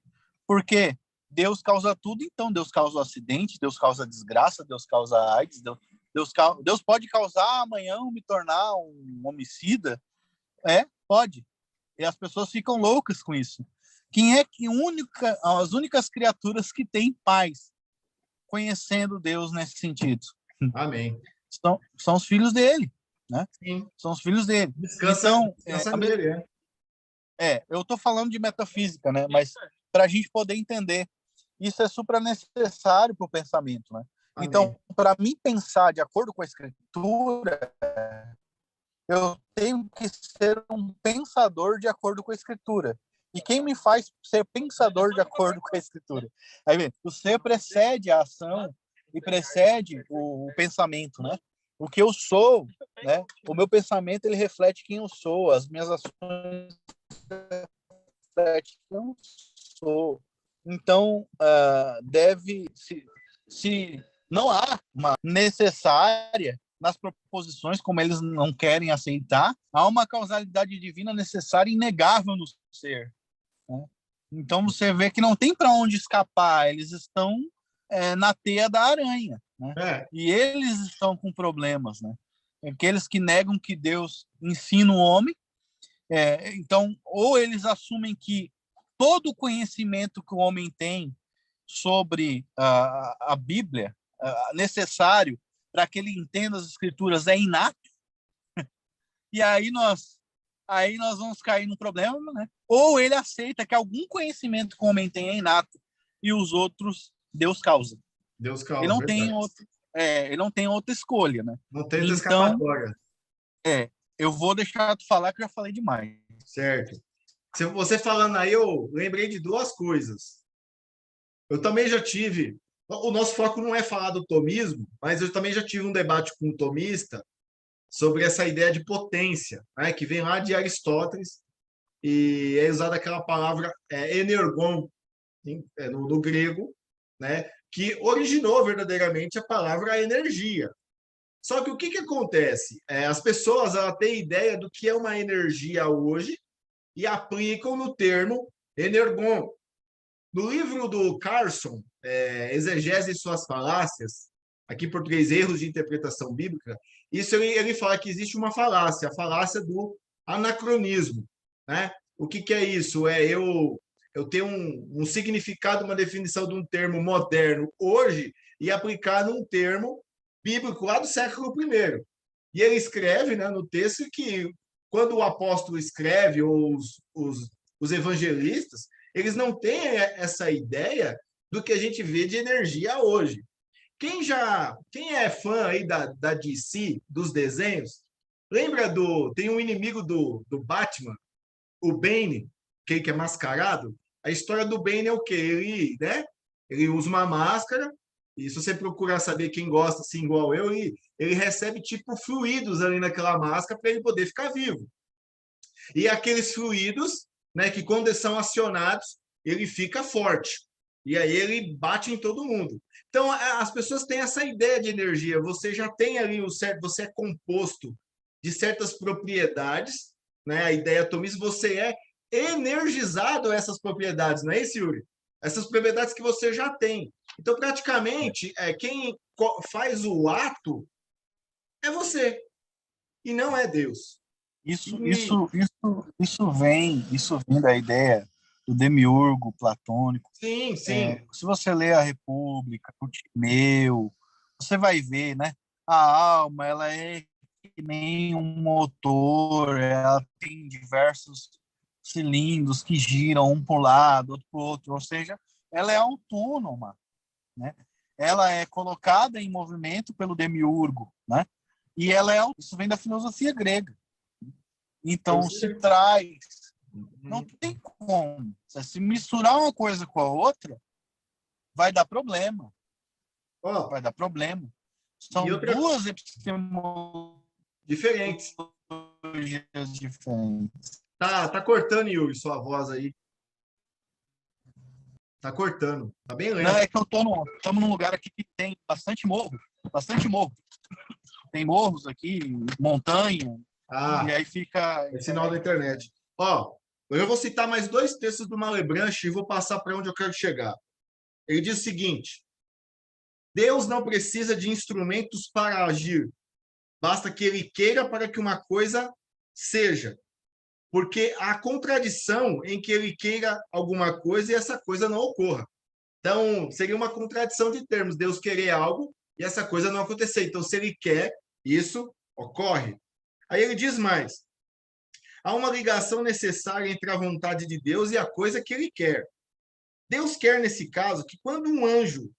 Porque Deus causa tudo, então Deus causa o acidente, Deus causa desgraça, Deus causa AIDS, Deus pode causar amanhã me tornar um homicida, pode. E as pessoas ficam loucas com isso. Quem é que as únicas criaturas que têm paz conhecendo Deus nesse sentido? Amém. São os filhos dele, né? Sim. São os filhos dele. Descansa nele, eu estou falando de metafísica, né? Mas para a gente poder entender, isso é super necessário para o pensamento, né? Amém. Então, para mim pensar de acordo com a Escritura, eu tenho que ser um pensador de acordo com a Escritura. E quem me faz ser pensador de acordo com a Escritura? Aí, o ser precede a ação e precede o pensamento, né? O que eu sou, né? O meu pensamento ele reflete quem eu sou, as minhas ações refletem quem eu sou. Então, se não há uma necessária nas proposições, como eles não querem aceitar, há uma causalidade divina necessária e inegável no ser. Né? Então você vê que não tem para onde escapar, eles estão na teia da aranha, né? É, E eles estão com problemas, né? Aqueles que negam que Deus ensina o homem, então, ou eles assumem que todo o conhecimento que o homem tem sobre a Bíblia, necessário para que ele entenda as Escrituras, é inato, e aí nós vamos cair num problema, né? Ou ele aceita que algum conhecimento que o homem tem é inato e os outros Deus causa. Deus Ele causa, não tem verdade. outro, ele não tem outra escolha, né? Não tem outra Então, escapatória, eu vou deixar tu falar que eu já falei demais. certo? Você falando aí, eu lembrei de duas coisas. Eu também já tive. O nosso foco não é falar do tomismo, mas eu também já tive um debate com um tomista sobre essa ideia de potência, né, que vem lá de Aristóteles, e é usada aquela palavra energon, no grego, né, que originou verdadeiramente a palavra energia. Só que o que acontece? As pessoas têm ideia do que é uma energia hoje e aplicam no termo energon. No livro do Carson, Exegese e suas falácias, aqui em português, erros de interpretação bíblica, isso ele fala que existe uma falácia, a falácia do anacronismo, né? O que é isso? Eu ter um significado, uma definição de um termo moderno hoje e aplicar num termo bíblico lá do século I. E ele escreve, né, no texto que quando o apóstolo escreve, ou os evangelistas, eles não têm essa ideia do que a gente vê de energia hoje. Quem é fã aí da DC, dos desenhos, lembra tem um inimigo do Batman, o Bane, que é mascarado? A história do Bane é o quê? Ele usa uma máscara, e se você procurar saber quem gosta, assim, igual eu, ele recebe tipo fluidos ali naquela máscara para ele poder ficar vivo. E aqueles fluidos, né, que quando são acionados, ele fica forte. E aí ele bate em todo mundo. Então, as pessoas têm essa ideia de energia. Você já tem ali o certo, você é composto de certas propriedades, né? A ideia atomista, você é energizado a essas propriedades, não é isso, Yuri? Essas propriedades que você já tem. Então, praticamente, quem faz o ato é você, e não é Deus. Isso, E, isso, isso, isso vem da ideia do demiurgo platônico. sim, sim. Se você ler a República, o Timeu, você vai ver, né? A alma, ela é que nem um motor, ela tem diversos cilindros que giram um para o lado, outro para o outro, ou seja, ela é autônoma, né? Ela é colocada em movimento pelo demiurgo, né? E isso vem da filosofia grega. Então se traz, não tem como. Se misturar uma coisa com a outra, vai dar problema. Ó, Vai dar problema. e São outra duas epistemologias diferente. diferentes. Tá cortando, Yuri, sua voz aí. Tá cortando. Tá bem Não, lento. é que estamos num lugar aqui que tem bastante morro. Bastante morro. Tem morros aqui, montanha, e Ah, aí fica. é sinal da internet. Ó, eu vou citar mais dois textos do Malebranche e vou passar para onde eu quero chegar. Ele diz o seguinte: Deus não precisa de instrumentos para agir, basta que ele queira para que uma coisa seja. Porque há contradição em que ele queira alguma coisa e essa coisa não ocorra. Então, seria uma contradição de termos, Deus querer algo e essa coisa não acontecer. Então, se ele quer, isso ocorre. Aí ele diz mais: há uma ligação necessária entre a vontade de Deus e a coisa que ele quer. Deus quer, nesse caso, que quando um anjo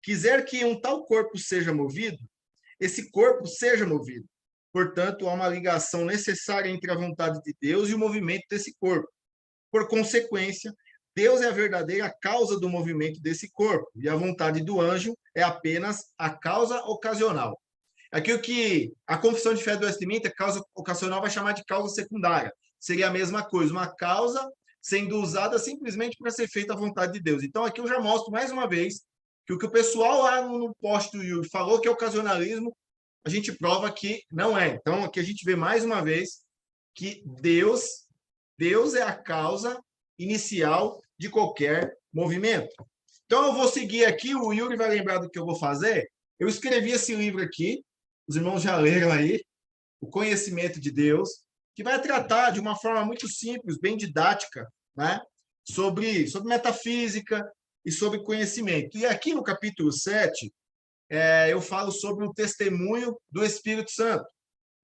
quiser que um tal corpo seja movido, esse corpo seja movido. Portanto, há uma ligação necessária entre a vontade de Deus e o movimento desse corpo. Por consequência, Deus é a verdadeira causa do movimento desse corpo, e a vontade do anjo é apenas a causa ocasional. Aqui o que a confissão de fé do Westminster, causa ocasional, vai chamar de causa secundária. Seria a mesma coisa, uma causa sendo usada simplesmente para ser feita a vontade de Deus. Então, aqui eu já mostro mais uma vez que o que o pessoal lá no post do Yuri falou que é ocasionalismo, a gente prova que não é. Então, aqui a gente vê mais uma vez que Deus é a causa inicial de qualquer movimento. Então, eu vou seguir aqui, o Yuri vai lembrar do que eu vou fazer. Eu escrevi esse livro aqui, os irmãos já leram aí, O Conhecimento de Deus, que vai tratar de uma forma muito simples, bem didática, né? sobre metafísica e sobre conhecimento. E aqui no capítulo 7, eu falo sobre o testemunho do Espírito Santo.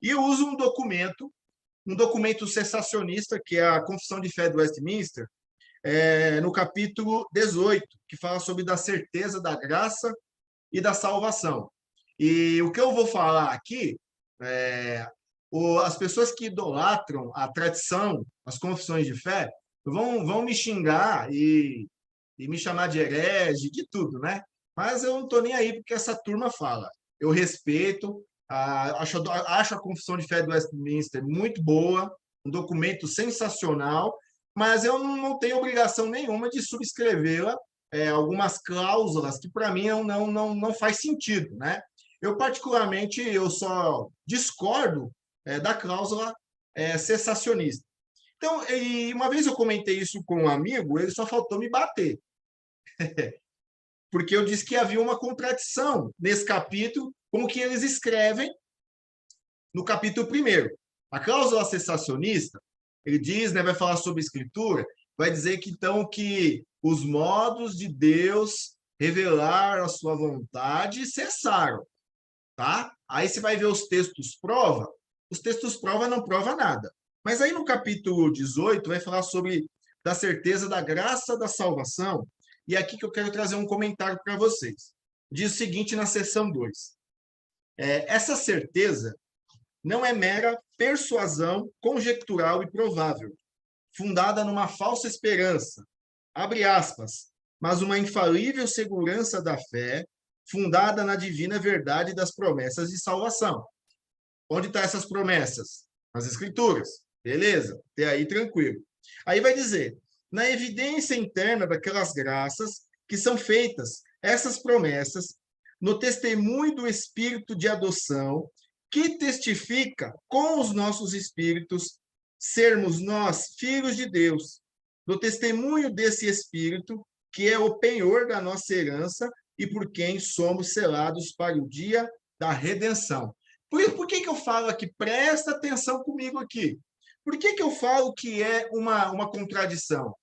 E eu uso um documento sensacionista, que é a Confissão de Fé do Westminster, no capítulo 18, que fala sobre da certeza da graça e da salvação. E o que eu vou falar aqui, as pessoas que idolatram a tradição, as confissões de fé, vão me xingar e me chamar de herege, de tudo, né? Mas eu não estou nem aí porque essa turma fala. Eu respeito, acho a Confissão de Fé do Westminster muito boa, um documento sensacional, mas eu não tenho obrigação nenhuma de subscrevê-la, algumas cláusulas que, para mim, não faz sentido, né? Eu, particularmente, eu só discordo da cláusula cessacionista. Então, e uma vez eu comentei isso com um amigo, ele só faltou me bater. Porque eu disse que havia uma contradição nesse capítulo, como que eles escrevem no capítulo 1º. A cláusula cessacionista, ele diz, né, vai falar sobre escritura, vai dizer que, então, que os modos de Deus revelar a sua vontade cessaram, tá? Aí você vai ver os textos prova não prova nada. Mas aí no capítulo 18 vai falar sobre da certeza da graça da salvação, e é aqui que eu quero trazer um comentário para vocês. Diz o seguinte na seção 2. Essa certeza não é mera persuasão conjectural e provável, fundada numa falsa esperança, abre aspas, mas uma infalível segurança da fé, fundada na divina verdade das promessas de salvação. Onde estão essas promessas? Nas Escrituras. Beleza, até aí tranquilo. Aí vai dizer, na evidência interna daquelas graças que são feitas, essas promessas, no testemunho do Espírito de adoção, que testifica com os nossos espíritos sermos nós filhos de Deus, no testemunho desse Espírito, que é o penhor da nossa herança e por quem somos selados para o dia da redenção. Por que eu falo aqui? Presta atenção comigo aqui. Por que eu falo que é uma contradição?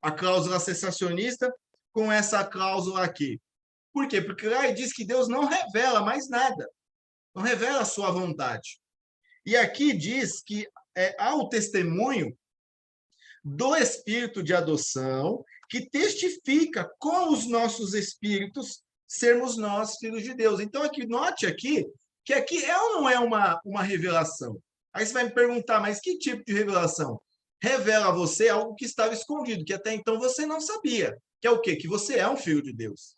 A cláusula cessacionista com essa cláusula aqui. Por quê? Porque lá ele diz que Deus não revela mais nada. Não revela a sua vontade. E aqui diz que há o testemunho do Espírito de adoção que testifica com os nossos espíritos sermos nós filhos de Deus. Então, aqui, note aqui que aqui é ou não é uma revelação? Aí você vai me perguntar, mas que tipo de revelação? Revela a você algo que estava escondido, que até então você não sabia. Que é o quê? Que você é um filho de Deus.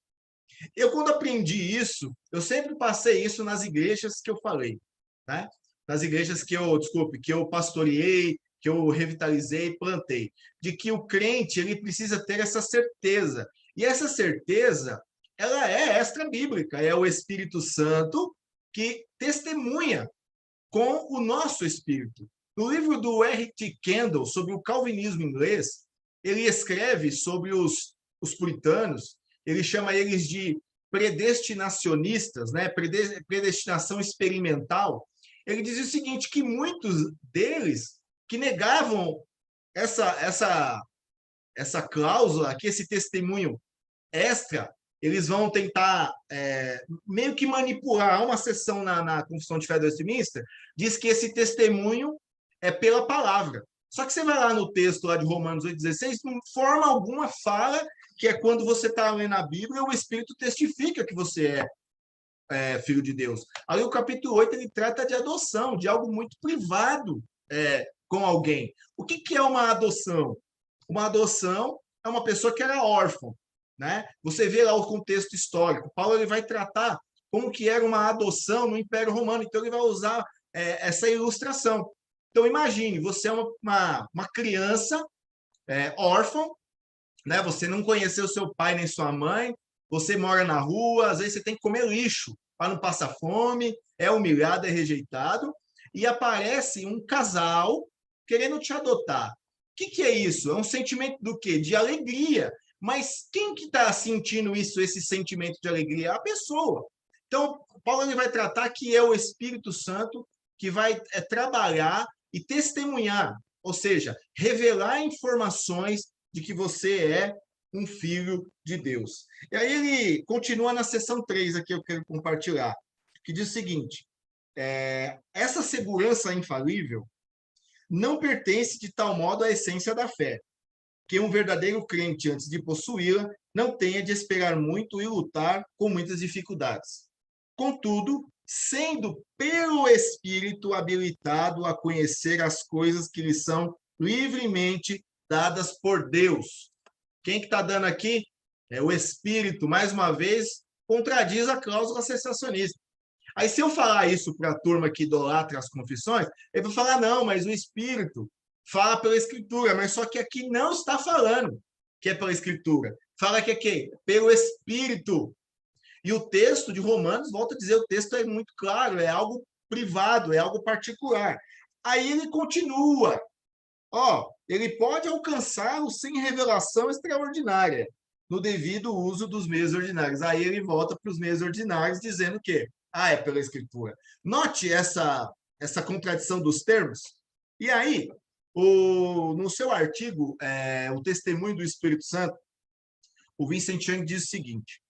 Eu, quando aprendi isso, eu sempre passei isso nas igrejas que eu falei, né? Nas igrejas que eu pastoreei, que eu revitalizei, plantei, de que o crente ele precisa ter essa certeza. E essa certeza, ela é extra-bíblica, é o Espírito Santo que testemunha com o nosso espírito. No livro do R.T. Kendall, sobre o calvinismo inglês, ele escreve sobre os puritanos, ele chama eles de predestinacionistas, né? Predestinação experimental. Ele diz o seguinte, que muitos deles que negavam essa cláusula, que esse testemunho extra, eles vão tentar meio que manipular. Há uma seção na Confissão de Fé do Westminster, diz que esse testemunho é pela palavra. Só que você vai lá no texto lá de Romanos 8,16, de forma alguma fala que é quando você está lendo a Bíblia, o Espírito testifica que você é filho de Deus. Aí o capítulo 8 ele trata de adoção, de algo muito privado com alguém. O que é uma adoção? Uma adoção é uma pessoa que era órfã, né? Você vê lá o contexto histórico. Paulo ele vai tratar como que era uma adoção no Império Romano, então ele vai usar essa ilustração. Então imagine, você é uma criança órfã, né? Você não conheceu seu pai nem sua mãe, você mora na rua, às vezes você tem que comer lixo para não passar fome, é humilhado, é rejeitado, e aparece um casal querendo te adotar. O que é isso? É um sentimento do quê? De alegria. Mas quem que está sentindo isso, esse sentimento de alegria? A pessoa. Então, Paulo ele vai tratar que é o Espírito Santo que vai trabalhar e testemunhar, ou seja, revelar informações de que você é um filho de Deus. E aí ele continua na seção 3, aqui eu quero compartilhar, que diz o seguinte, essa segurança infalível não pertence de tal modo à essência da fé, que um verdadeiro crente, antes de possuí-la, não tenha de esperar muito e lutar com muitas dificuldades. Contudo, sendo pelo Espírito habilitado a conhecer as coisas que lhe são livremente dadas por Deus. Quem que está dando aqui? É o Espírito, mais uma vez, contradiz a cláusula cessacionista. Aí, se eu falar isso para a turma que idolatra as confissões, ele vai falar, não, mas o Espírito fala pela Escritura, mas só que aqui não está falando que é pela Escritura. Fala que é quê? Pelo Espírito. E o texto de Romanos, volta a dizer, o texto é muito claro, é algo privado, é algo particular. Aí ele continua. Ele pode alcançá-lo sem revelação extraordinária, no devido uso dos meios ordinários. Aí ele volta para os meios ordinários, dizendo que é pela Escritura. Note essa contradição dos termos. E aí, no seu artigo, O Testemunho do Espírito Santo, o Vincent Young diz o seguinte: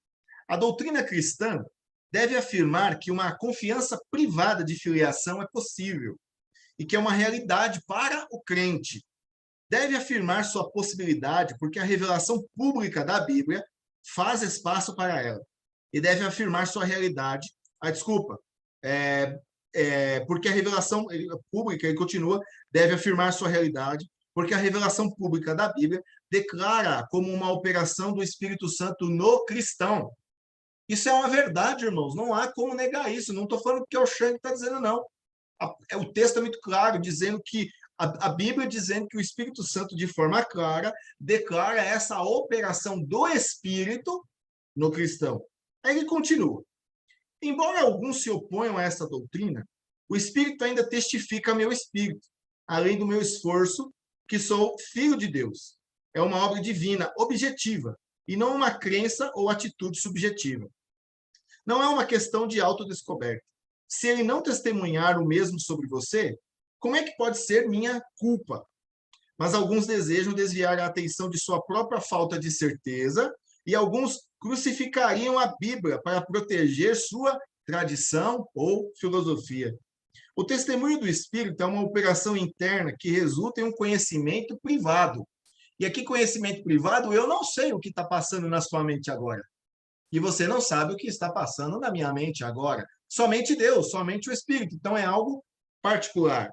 a doutrina cristã deve afirmar que uma confiança privada de filiação é possível e que é uma realidade para o crente. Deve afirmar sua possibilidade porque a revelação pública da Bíblia faz espaço para ela. E deve afirmar sua realidade. Porque a revelação pública, ele continua, deve afirmar sua realidade, porque a revelação pública da Bíblia declara como uma operação do Espírito Santo no cristão. Isso é uma verdade, irmãos, não há como negar isso. Não estou falando que é o Shang está dizendo, não. O texto é muito claro, dizendo que a Bíblia dizendo que o Espírito Santo, de forma clara, declara essa operação do Espírito no cristão. Aí ele continua. Embora alguns se oponham a essa doutrina, o Espírito ainda testifica meu espírito, além do meu esforço, que sou filho de Deus. É uma obra divina, objetiva, e não uma crença ou atitude subjetiva. Não é uma questão de autodescoberta. Se ele não testemunhar o mesmo sobre você, como é que pode ser minha culpa? Mas alguns desejam desviar a atenção de sua própria falta de certeza e alguns crucificariam a Bíblia para proteger sua tradição ou filosofia. O testemunho do Espírito é uma operação interna que resulta em um conhecimento privado. E aqui, conhecimento privado, eu não sei o que está passando na sua mente agora. E você não sabe o que está passando na minha mente agora. Somente Deus, somente o Espírito. Então, é algo particular.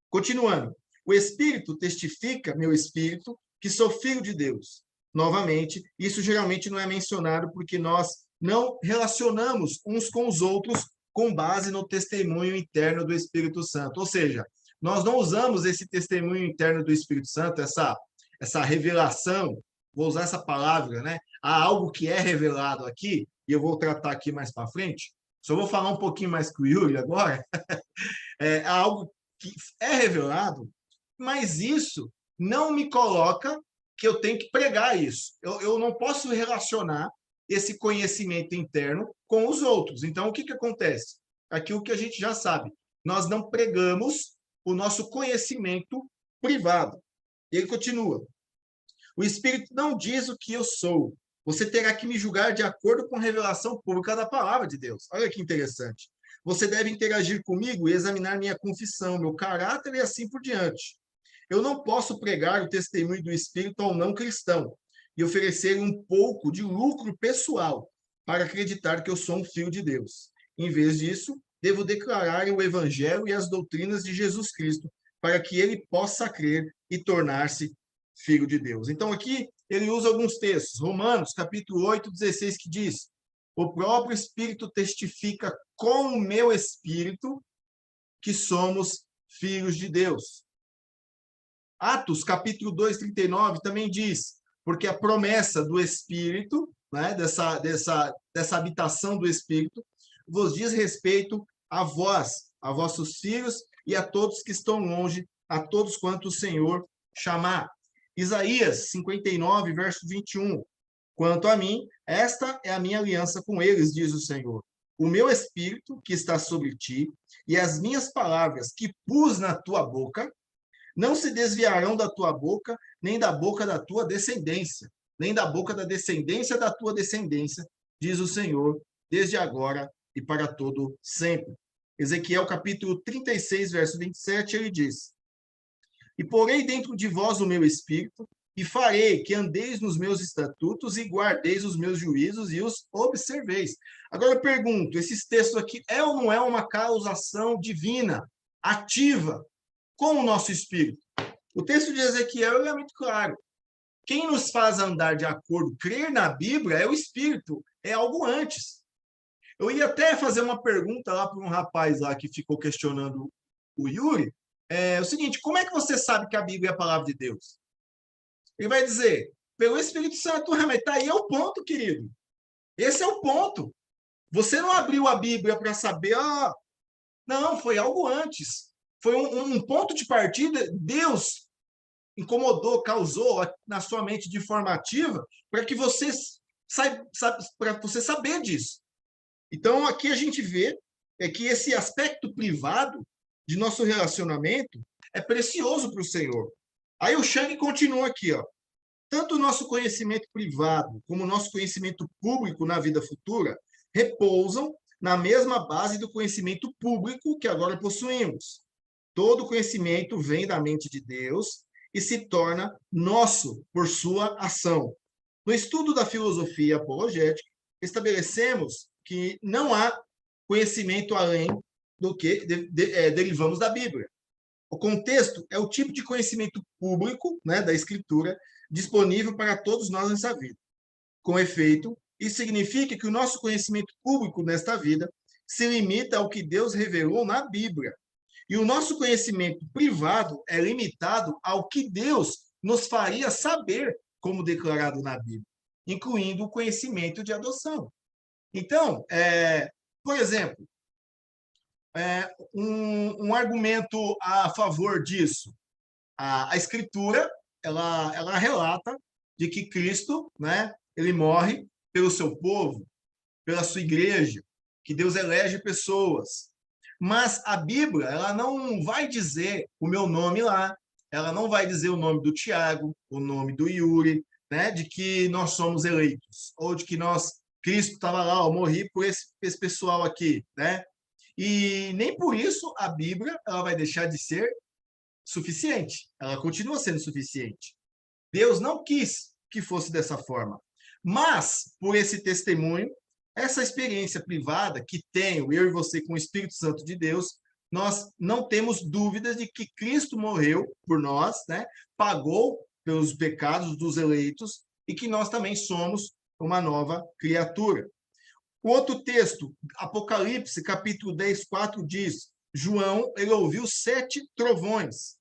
Continuando. O Espírito testifica, meu espírito, que sou filho de Deus. Novamente, isso geralmente não é mencionado porque nós não relacionamos uns com os outros com base no testemunho interno do Espírito Santo. Ou seja, nós não usamos esse testemunho interno do Espírito Santo, essa revelação, vou usar essa palavra, né? Há algo que é revelado aqui, e eu vou tratar aqui mais para frente. Só vou falar um pouquinho mais com o Yuri agora. Há algo que é revelado, mas isso não me coloca que eu tenho que pregar isso. Eu não posso relacionar esse conhecimento interno com os outros. Então, o que acontece? Aquilo que a gente já sabe. Nós não pregamos o nosso conhecimento privado. E ele continua. O Espírito não diz o que eu sou. Você terá que me julgar de acordo com a revelação pública da palavra de Deus. Olha que interessante. Você deve interagir comigo e examinar minha confissão, meu caráter e assim por diante. Eu não posso pregar o testemunho do Espírito ao não cristão e oferecer um pouco de lucro pessoal para acreditar que eu sou um filho de Deus. Em vez disso, devo declarar o Evangelho e as doutrinas de Jesus Cristo para que ele possa crer e tornar-se filho de Deus. Então, aqui ele usa alguns textos. Romanos, capítulo 8, 16, que diz: o próprio Espírito testifica com o meu Espírito que somos filhos de Deus. Atos, capítulo 2, 39, também diz: porque a promessa do Espírito, né, dessa habitação do Espírito, vos diz respeito a vós, a vossos filhos e a todos que estão longe, a todos quanto o Senhor chamar. Isaías 59, verso 21. Quanto a mim, esta é a minha aliança com eles, diz o Senhor. O meu espírito que está sobre ti e as minhas palavras que pus na tua boca não se desviarão da tua boca, nem da boca da tua descendência, nem da boca da descendência da tua descendência, diz o Senhor, desde agora e para todo sempre. Ezequiel capítulo 36, verso 27, ele diz: E porei dentro de vós o meu espírito, e farei que andeis nos meus estatutos e guardeis os meus juízos e os observeis. Agora eu pergunto, esses textos aqui é ou não é uma causação divina, ativa, com o nosso espírito? O texto de Ezequiel é muito claro. Quem nos faz andar de acordo, crer na Bíblia, é o espírito, é algo antes. Eu ia até fazer uma pergunta lá para um rapaz lá que ficou questionando o Yuri, o seguinte: como é que você sabe que a Bíblia é a palavra de Deus? Ele vai dizer, pelo Espírito Santo. Mas está aí é o ponto, querido. Esse é o ponto. Você não abriu a Bíblia para saber, não, foi algo antes. Foi um ponto de partida. Deus incomodou, causou na sua mente de forma ativa para que você para você saber disso. Então, aqui a gente vê que esse aspecto privado de nosso relacionamento é precioso para o Senhor. Aí o Shang continua aqui, ó. Tanto o nosso conhecimento privado como o nosso conhecimento público na vida futura repousam na mesma base do conhecimento público que agora possuímos. Todo conhecimento vem da mente de Deus e se torna nosso por sua ação. No estudo da filosofia apologética, estabelecemos que não há conhecimento além do que derivamos da Bíblia. O contexto é o tipo de conhecimento público, né, da Escritura, disponível para todos nós nessa vida. Com efeito, isso significa que o nosso conhecimento público nesta vida se limita ao que Deus revelou na Bíblia. E o nosso conhecimento privado é limitado ao que Deus nos faria saber, como declarado na Bíblia, incluindo o conhecimento de adoção. Então, por exemplo, um argumento a favor disso. A Escritura, ela relata de que Cristo, né, ele morre pelo seu povo, pela sua igreja, que Deus elege pessoas. Mas a Bíblia, ela não vai dizer o meu nome lá, ela não vai dizer o nome do Tiago, o nome do Yuri, né, de que nós somos eleitos, ou de que Cristo estava lá, eu morri por esse pessoal aqui, né? E nem por isso a Bíblia ela vai deixar de ser suficiente. Ela continua sendo suficiente. Deus não quis que fosse dessa forma. Mas, por esse testemunho, essa experiência privada que tenho, eu e você, com o Espírito Santo de Deus, nós não temos dúvidas de que Cristo morreu por nós, né? Pagou pelos pecados dos eleitos e que nós também somos uma nova criatura. O outro texto, Apocalipse, capítulo 10, 4, diz: João, ele ouviu 7 trovões,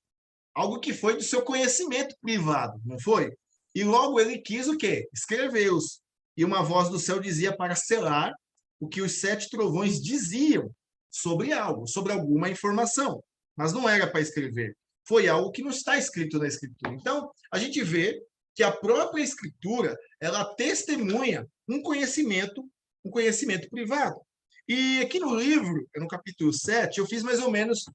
algo que foi do seu conhecimento privado, não foi? E logo ele quis o quê? Escreveu-os. E uma voz do céu dizia para selar o que os 7 trovões diziam sobre algo, sobre alguma informação. Mas não era para escrever. Foi algo que não está escrito na Escritura. Então, a gente vê que a própria Escritura, ela testemunha um conhecimento privado. E aqui no livro, no capítulo 7, eu fiz mais ou menos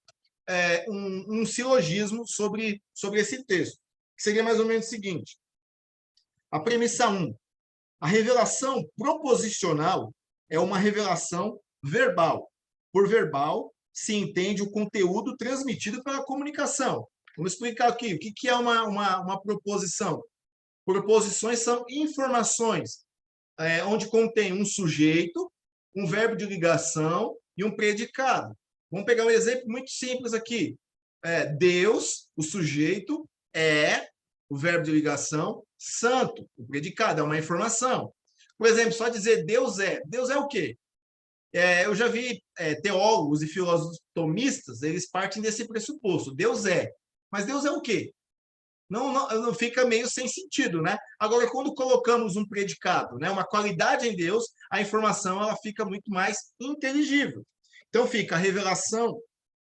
um silogismo sobre esse texto, que seria mais ou menos o seguinte. A premissa 1. A revelação proposicional é uma revelação verbal. Por verbal, se entende o conteúdo transmitido pela comunicação. Vamos explicar aqui o que é uma proposição. Proposições são informações, onde contém um sujeito, um verbo de ligação e um predicado. Vamos pegar um exemplo muito simples aqui. Deus, o sujeito, é o verbo de ligação, santo, o predicado, é uma informação. Por exemplo, só dizer Deus é. Deus é o quê? Eu já vi teólogos e filósofos tomistas, eles partem desse pressuposto. Deus é. Mas Deus é o quê? Não fica meio sem sentido, né? Agora, quando colocamos um predicado, né, uma qualidade em Deus, a informação ela fica muito mais inteligível. Então, fica a revelação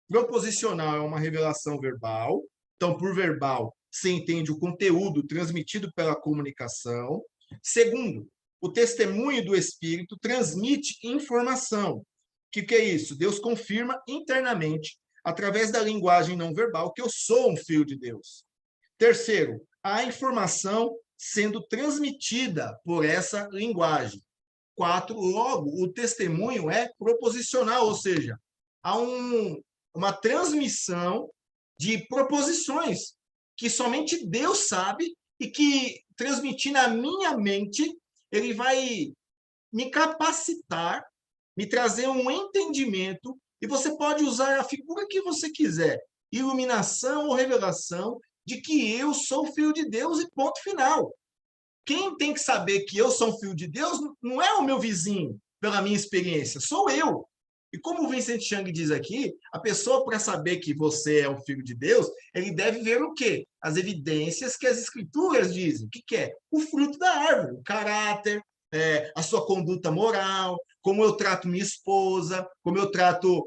proposicional é uma revelação verbal. Então, por verbal, você entende o conteúdo transmitido pela comunicação. Segundo, o testemunho do Espírito transmite informação. O que é isso? Deus confirma internamente, através da linguagem não verbal, que eu sou um filho de Deus. Terceiro, a informação sendo transmitida por essa linguagem. 4, logo, o testemunho é proposicional, ou seja, há uma transmissão de proposições que somente Deus sabe e que, transmitir na minha mente, ele vai me capacitar, me trazer um entendimento, e você pode usar a figura que você quiser, iluminação ou revelação, de que eu sou filho de Deus e ponto final. Quem tem que saber que eu sou um filho de Deus não é o meu vizinho, pela minha experiência, sou eu. E como o Vincent Chang diz aqui, a pessoa, para saber que você é um filho de Deus, ele deve ver o quê? As evidências que as escrituras dizem. O que é? O fruto da árvore, o caráter, a sua conduta moral, como eu trato minha esposa, como eu trato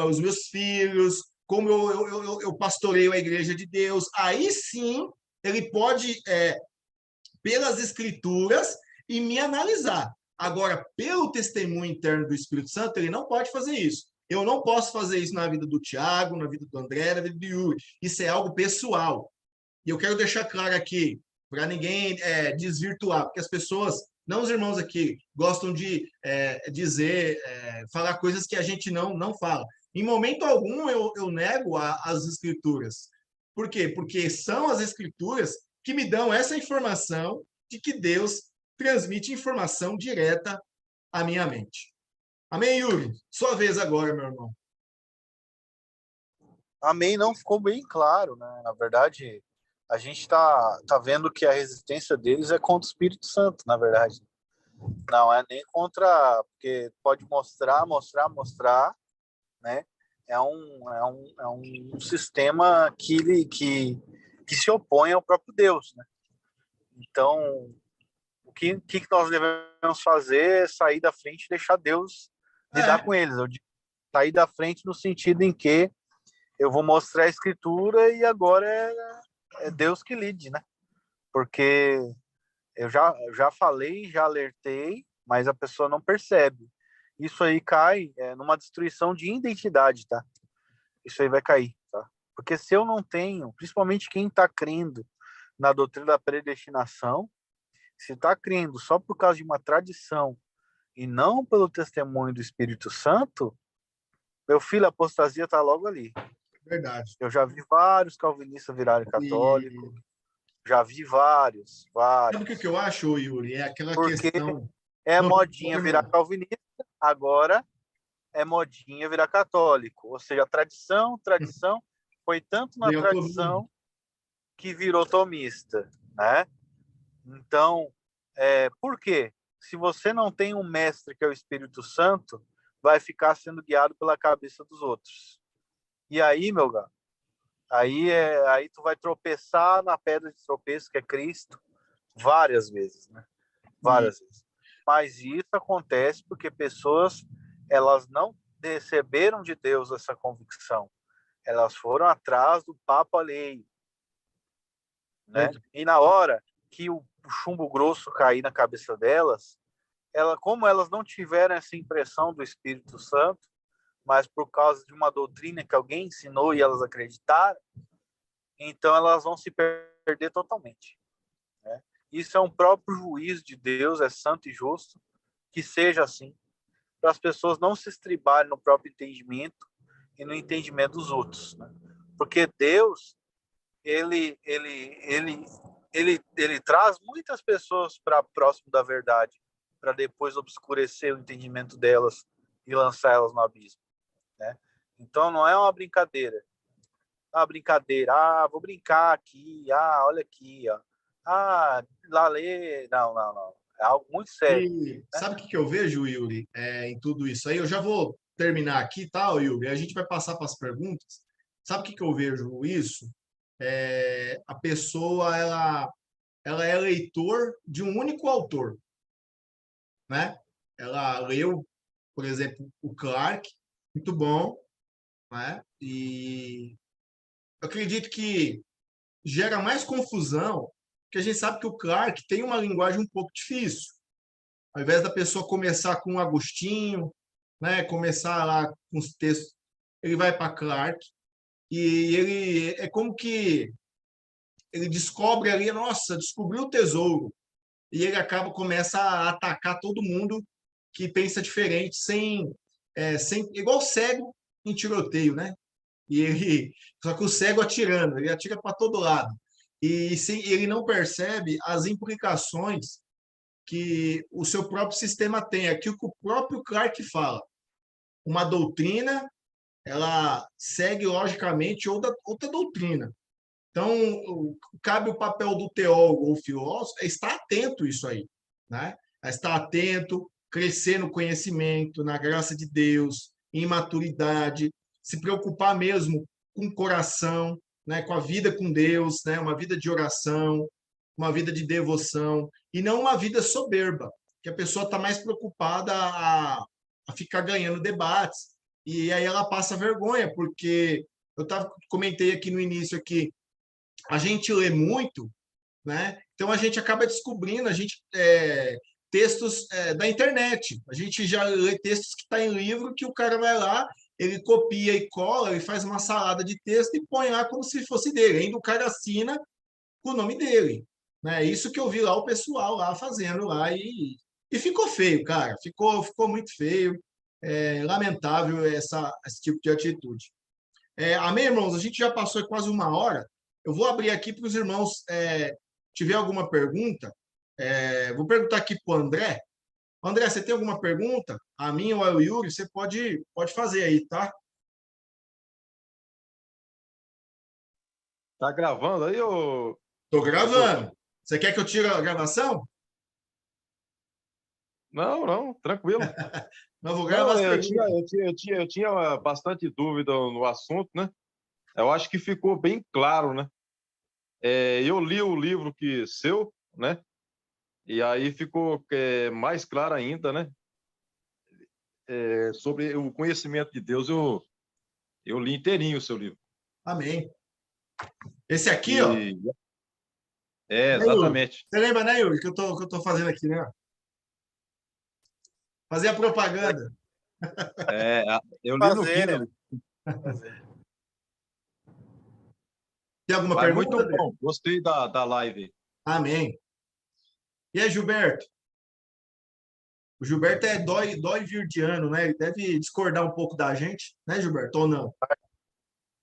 os meus filhos, como eu pastoreio a igreja de Deus. Aí sim, ele pode pelas escrituras e me analisar. Agora, pelo testemunho interno do Espírito Santo, ele não pode fazer isso. Eu não posso fazer isso na vida do Tiago, na vida do André, na vida do Yuri. Isso é algo pessoal. E eu quero deixar claro aqui, para ninguém desvirtuar, porque as pessoas, não os irmãos aqui, gostam de dizer, falar coisas que a gente não fala. Em momento algum eu nego as escrituras. Por quê? Porque são as escrituras que me dão essa informação de que Deus transmite informação direta à minha mente. Amém, Yuri? Sua vez agora, meu irmão. Amém, não ficou bem claro, né? Na verdade, a gente tá vendo que a resistência deles é contra o Espírito Santo, na verdade. Não é nem contra, porque pode mostrar, né? É um sistema que se opõe ao próprio Deus, né? Então, o que nós devemos fazer é sair da frente e deixar Deus lidar com eles. Eu digo, sair da frente no sentido em que eu vou mostrar a escritura e agora é Deus que lide, né? Porque eu já falei, já alertei, mas a pessoa não percebe. Isso aí cai numa destruição de identidade, tá? Isso aí vai cair, tá? Porque se eu não tenho, principalmente quem está crendo na doutrina da predestinação, se está crendo só por causa de uma tradição e não pelo testemunho do Espírito Santo, meu filho, a apostasia está logo ali. Verdade. Eu já vi vários calvinistas virarem católico, já vi vários. Sabe o que eu acho, Yuri? É aquela questão... É modinha virar calvinista, agora é modinha virar católico. Ou seja, a tradição foi tanto na tradição que virou tomista, né? Então, por quê? Se você não tem um mestre que é o Espírito Santo, vai ficar sendo guiado pela cabeça dos outros. E aí, meu gato, aí tu vai tropeçar na pedra de tropeço, que é Cristo, várias vezes, né? Várias vezes. Mas isso acontece porque pessoas, elas não receberam de Deus essa convicção. Elas foram atrás do papo alheio, né? E na hora que o chumbo grosso cair na cabeça delas, como elas não tiveram essa impressão do Espírito Santo, mas por causa de uma doutrina que alguém ensinou e elas acreditaram, então elas vão se perder totalmente, né? Isso é um próprio juízo de Deus, é santo e justo, que seja assim, para as pessoas não se estribarem no próprio entendimento e no entendimento dos outros, né? Porque Deus, ele traz muitas pessoas para próximo da verdade, para depois obscurecer o entendimento delas e lançar elas no abismo, né? Então não é uma brincadeira. Vou brincar aqui, olha aqui, ó. Lá lê, não. É algo muito sério. E né? sabe o que eu vejo, Yuri, em tudo isso aí? Eu já vou terminar aqui, tá, Yuri? A gente vai passar para as perguntas. Sabe o que eu vejo isso? A pessoa, ela é leitor de um único autor, né? Ela leu, por exemplo, o Clarke, muito bom, né? E eu acredito que gera mais confusão, porque a gente sabe que o Clarke tem uma linguagem um pouco difícil. Ao invés da pessoa começar com Agostinho, né, começar lá com os textos, ele vai para Clarke e ele é como que ele descobre ali, nossa, descobriu o tesouro. E ele começa a atacar todo mundo que pensa diferente, sem igual cego em tiroteio, né? Só que o cego atirando, ele atira para todo lado. E ele não percebe as implicações que o seu próprio sistema tem. Aquilo que o próprio Clarke fala. Uma doutrina, ela segue logicamente outra doutrina. Então, cabe o papel do teólogo ou filósofo é estar atento a isso aí, né? É estar atento, crescer no conhecimento, na graça de Deus, em maturidade, se preocupar mesmo com o coração, né? Com a vida com Deus, né? Uma vida de oração, uma vida de devoção, e não uma vida soberba, que a pessoa está mais preocupada a ficar ganhando debates, e aí ela passa vergonha, porque comentei aqui no início aqui, a gente lê muito, né? Então a gente acaba descobrindo, textos da internet. A gente já lê textos que está em livro que o cara vai lá, ele copia e cola, ele faz uma salada de texto e põe lá como se fosse dele. Ainda o cara assina com o nome dele. Né? Isso que eu vi lá o pessoal lá fazendo lá e ficou feio, cara. Ficou muito feio. É lamentável esse tipo de atitude. Amém, irmãos? A gente já passou quase uma hora. Eu vou abrir aqui para os irmãos, tiver alguma pergunta. Vou perguntar aqui para o André. André, você tem alguma pergunta? A mim ou ao Yuri? Você pode fazer aí, tá? Tá gravando aí, ô? Estou gravando. Você quer que eu tire a gravação? Não, tranquilo. Não, vou gravar as perguntas. Eu tinha bastante dúvida no assunto, né? Eu acho que ficou bem claro, né? Eu li o livro seu, né? E aí ficou mais claro ainda, né? Sobre o conhecimento de Deus, eu li inteirinho o seu livro. Amém. Esse aqui, ó. Exatamente. Você lembra, né, Yuri, que eu tô fazendo aqui, né? Fazer a propaganda. Eu li no Kindle. Tem alguma Mas pergunta? Muito bom, gostei da live. Amém. E aí, Gilberto? O Gilberto dói virdiano, né? Ele deve discordar um pouco da gente, né, Gilberto? Ou não?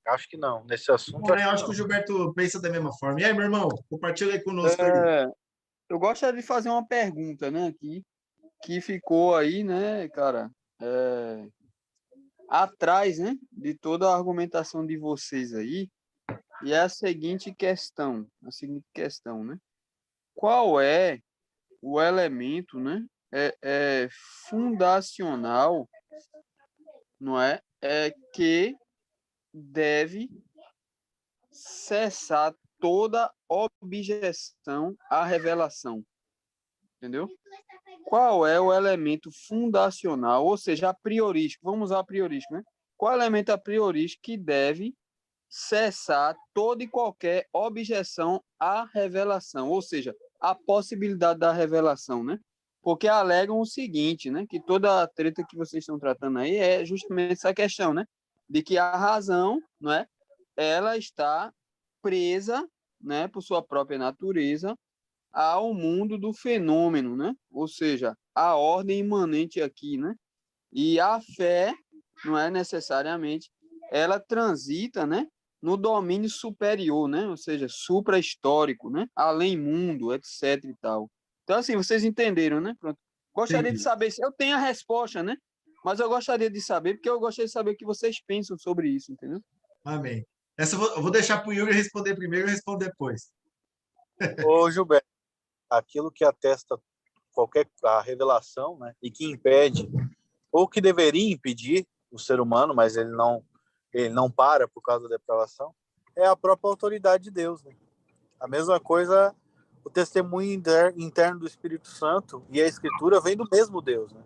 Acho que não. Nesse assunto. Bom, né? Eu acho que o Gilberto pensa da mesma forma. E aí, meu irmão? Compartilha aí conosco. Eu gostaria de fazer uma pergunta, né, aqui, que ficou aí, né, cara, atrás, né, de toda a argumentação de vocês aí, e é a seguinte questão, né? Qual é o elemento, né, fundacional, não é, que deve cessar toda objeção à revelação, entendeu? Qual é o elemento fundacional, ou seja, a priorístico, vamos usar a priorístico, né? Qual é o elemento a priorístico que deve cessar toda e qualquer objeção à revelação, ou seja, a possibilidade da revelação, né? Porque alegam o seguinte, né? Que toda a treta que vocês estão tratando aí é justamente essa questão, né? De que a razão, não é? Ela está presa, né, por sua própria natureza, ao mundo do fenômeno, né? Ou seja, a ordem imanente aqui, né? E a fé, não é necessariamente, ela transita, né, no domínio superior, né? Ou seja, supra-histórico, né? Além mundo, etc e tal. Então, assim, vocês entenderam, né? Pronto. Gostaria de saber se eu tenho a resposta, né? Mas eu gostaria de saber, porque eu gostaria de saber o que vocês pensam sobre isso, entendeu? Amém. Essa eu vou deixar para o Yuri responder primeiro e responder depois. Ô, Gilberto, aquilo que atesta a revelação, né, e que impede, ou que deveria impedir o ser humano, mas ele não para por causa da depravação, é a própria autoridade de Deus. Né? A mesma coisa, o testemunho interno do Espírito Santo e a Escritura vem do mesmo Deus. Né?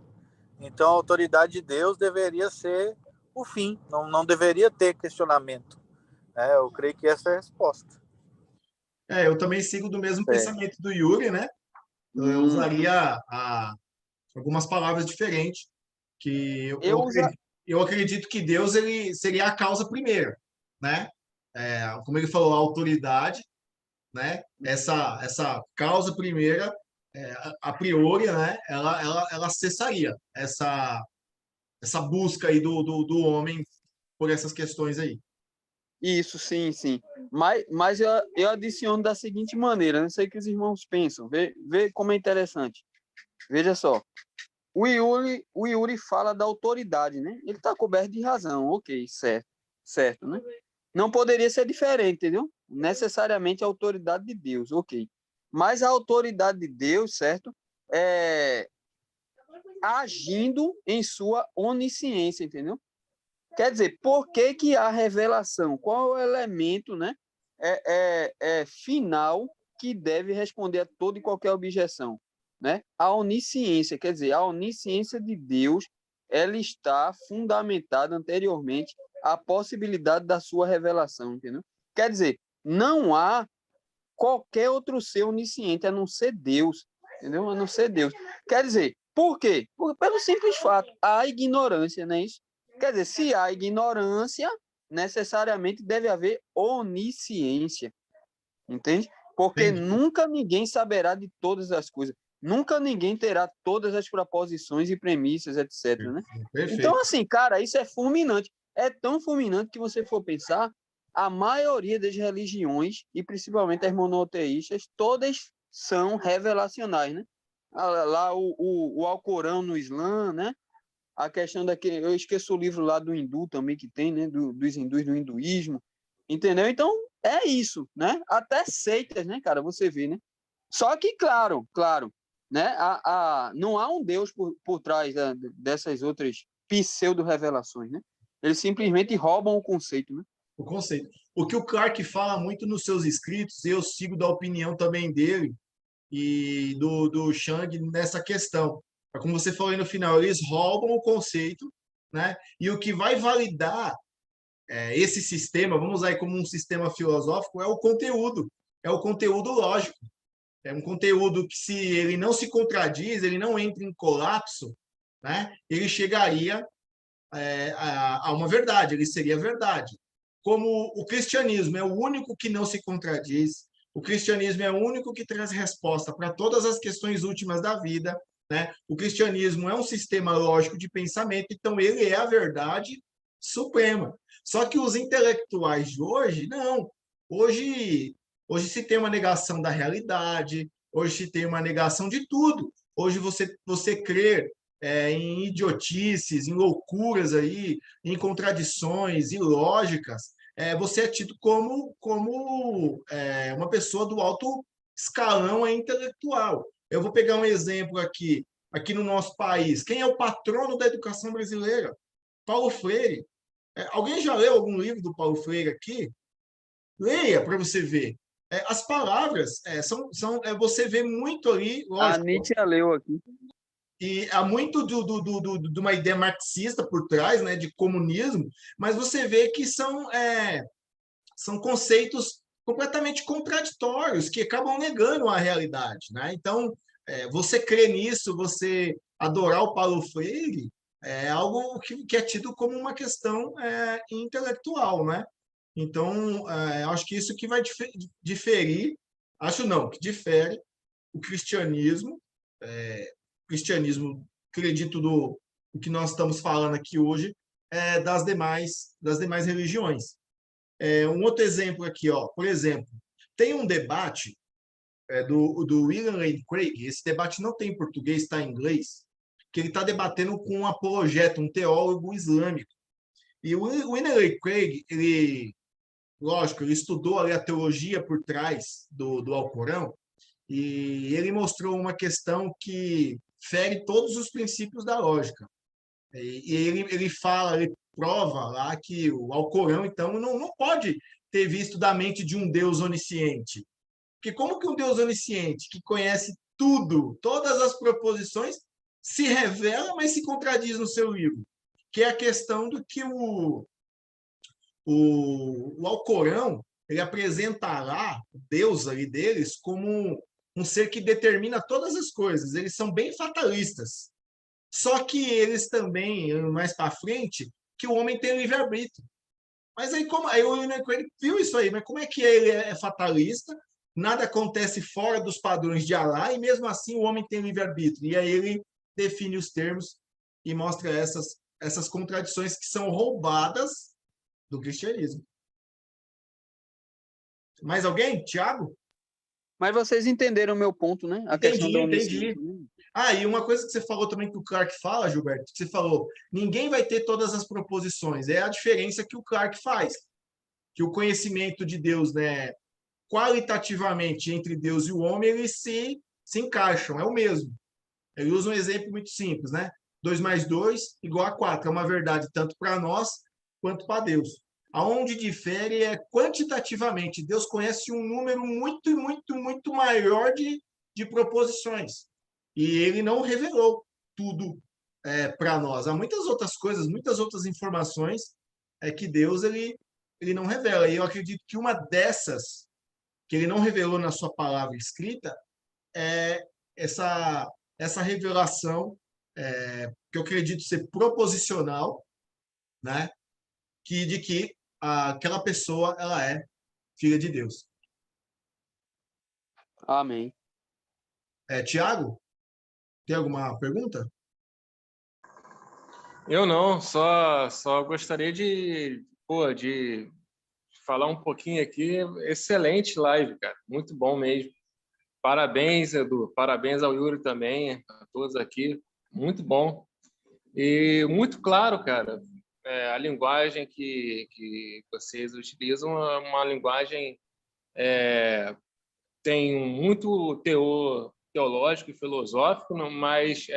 Então, a autoridade de Deus deveria ser o fim, não deveria ter questionamento. Eu creio que essa é a resposta. Eu também sigo do mesmo É. pensamento do Yuri, né? Eu usaria algumas palavras diferentes, que eu acredito que Deus ele seria a causa primeira, né? Como ele falou, a autoridade, né? Essa causa primeira, a priori, né? Ela cessaria essa busca aí do homem por essas questões aí. Isso, sim, sim. Mas eu adiciono da seguinte maneira, não sei o que os irmãos pensam, vê como é interessante. Veja só, o Yuri fala da autoridade, né? Ele está coberto de razão, ok, certo, né? Não poderia ser diferente, entendeu? Necessariamente a autoridade de Deus, ok. Mas a autoridade de Deus, certo? Agindo em sua onisciência, entendeu? Quer dizer, por que a revelação? Qual é o elemento, né? Final que deve responder a toda e qualquer objeção, né? A onisciência, quer dizer, a onisciência de Deus, ela está fundamentada anteriormente à possibilidade da sua revelação, entendeu? Quer dizer, não há qualquer outro ser onisciente a não ser Deus, entendeu? A não ser Deus. Quer dizer, por quê? Pelo simples fato, há ignorância, não é isso? Quer dizer, se há ignorância, necessariamente deve haver onisciência, entende? Porque Entendi. nunca ninguém saberá de todas as coisas, nunca ninguém terá todas as proposições e premissas, etc, né? Perfeito. Então, assim, cara, isso é fulminante. É tão fulminante que você for pensar, a maioria das religiões, e principalmente as monoteístas, todas são revelacionais, né? Lá o Alcorão no Islã, né? A questão daquele, eu esqueço o livro lá do hindu também que tem, né? Dos hindus, do hinduísmo, entendeu? Então, é isso, né? Até seitas, né, cara? Você vê, né? Só que, claro, né? Não há um Deus por trás dessas outras pseudo-revelações, né? Eles simplesmente roubam o conceito, né? O conceito. O que o Clark fala muito nos seus escritos, eu sigo da opinião também dele e do Chang nessa questão. Como você falou aí no final, eles roubam o conceito, né? E o que vai validar esse sistema, vamos usar aí como um sistema filosófico, é o conteúdo lógico. É um conteúdo que, se ele não se contradiz, ele não entra em colapso, né? Ele chegaria a uma verdade, ele seria verdade. Como o cristianismo é o único que não se contradiz, o cristianismo é o único que traz resposta para todas as questões últimas da vida, né? O cristianismo é um sistema lógico de pensamento, então ele é a verdade suprema. Só que os intelectuais de hoje, não. Hoje se tem uma negação da realidade, hoje se tem uma negação de tudo. Hoje você crê em idiotices, em loucuras aí, em contradições ilógicas, você é tido como uma pessoa do alto escalão intelectual. Eu vou pegar um exemplo aqui no nosso país. Quem é o patrono da educação brasileira? Paulo Freire. Alguém já leu algum livro do Paulo Freire aqui? Leia para você ver. As palavras você vê muito ali, A lógico. Nietzsche leu aqui. E há muito de uma ideia marxista por trás, né, de comunismo, mas você vê que são conceitos completamente contraditórios, que acabam negando a realidade, né? Então, você crer nisso, você adorar o Paulo Freire, é algo que é tido como uma questão intelectual, né? Então, acho que isso que vai diferir, acho não, que difere o cristianismo, acredito do que nós estamos falando aqui hoje, das demais religiões. Um outro exemplo aqui, ó, por exemplo, tem um debate do William Lane Craig, esse debate não tem em português, está em inglês, que ele está debatendo com um apologeta, um teólogo islâmico. E o William Lane Craig, lógico, ele estudou ali a teologia por trás do Alcorão, e ele mostrou uma questão que fere todos os princípios da lógica. E ele fala, ele prova lá que o Alcorão, então, não pode ter visto da mente de um Deus onisciente. Porque como que um Deus onisciente, que conhece tudo, todas as proposições, se revela, mas se contradiz no seu livro? Que é a questão do que o Alcorão, ele apresentará Deus ali deles como um ser que determina todas as coisas. Eles são bem fatalistas. Só que eles também, mais para frente, que o homem tem livre-arbítrio. Mas aí, como aí o William Coelho viu isso aí, mas como é que ele é fatalista? Nada acontece fora dos padrões de Alá, e mesmo assim o homem tem livre-arbítrio. E aí ele define os termos e mostra essas contradições que são roubadas do cristianismo. Mais alguém? Tiago? Mas vocês entenderam o meu ponto, né? A questão da Entendi. onisciência. Né? Ah, e uma coisa que você falou também que o Clark fala, Gilberto, que você falou, ninguém vai ter todas as proposições. É a diferença que o Clark faz, que o conhecimento de Deus, né, qualitativamente entre Deus e o homem, eles se encaixam, é o mesmo. Ele usa um exemplo muito simples, né? 2 mais 2 igual a 4. É uma verdade tanto para nós quanto para Deus. Aonde difere é quantitativamente. Deus conhece um número muito, muito, muito maior de proposições. E ele não revelou tudo para nós. Há muitas outras coisas, muitas outras informações que Deus ele não revela. E eu acredito que uma dessas que ele não revelou na sua palavra escrita é essa revelação que eu acredito ser proposicional, né? De que aquela pessoa ela é filha de Deus. Amém. Tiago, tem alguma pergunta? Eu não, só gostaria de falar um pouquinho aqui. Excelente live, cara. Muito bom mesmo. Parabéns, Edu. Parabéns ao Yuri também, a todos aqui. Muito bom. E muito claro, cara. A linguagem que vocês utilizam é uma linguagem tem muito teor teológico e filosófico, mas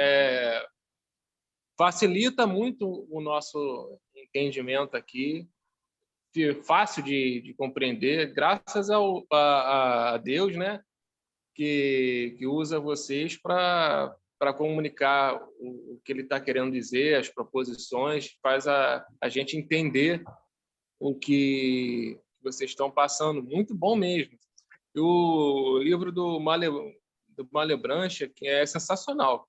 facilita muito o nosso entendimento aqui, fácil de compreender, graças a Deus, né, que usa vocês para comunicar o que ele está querendo dizer, as proposições, faz a gente entender o que vocês estão passando. Muito bom mesmo. E o livro do Malebranche que é sensacional.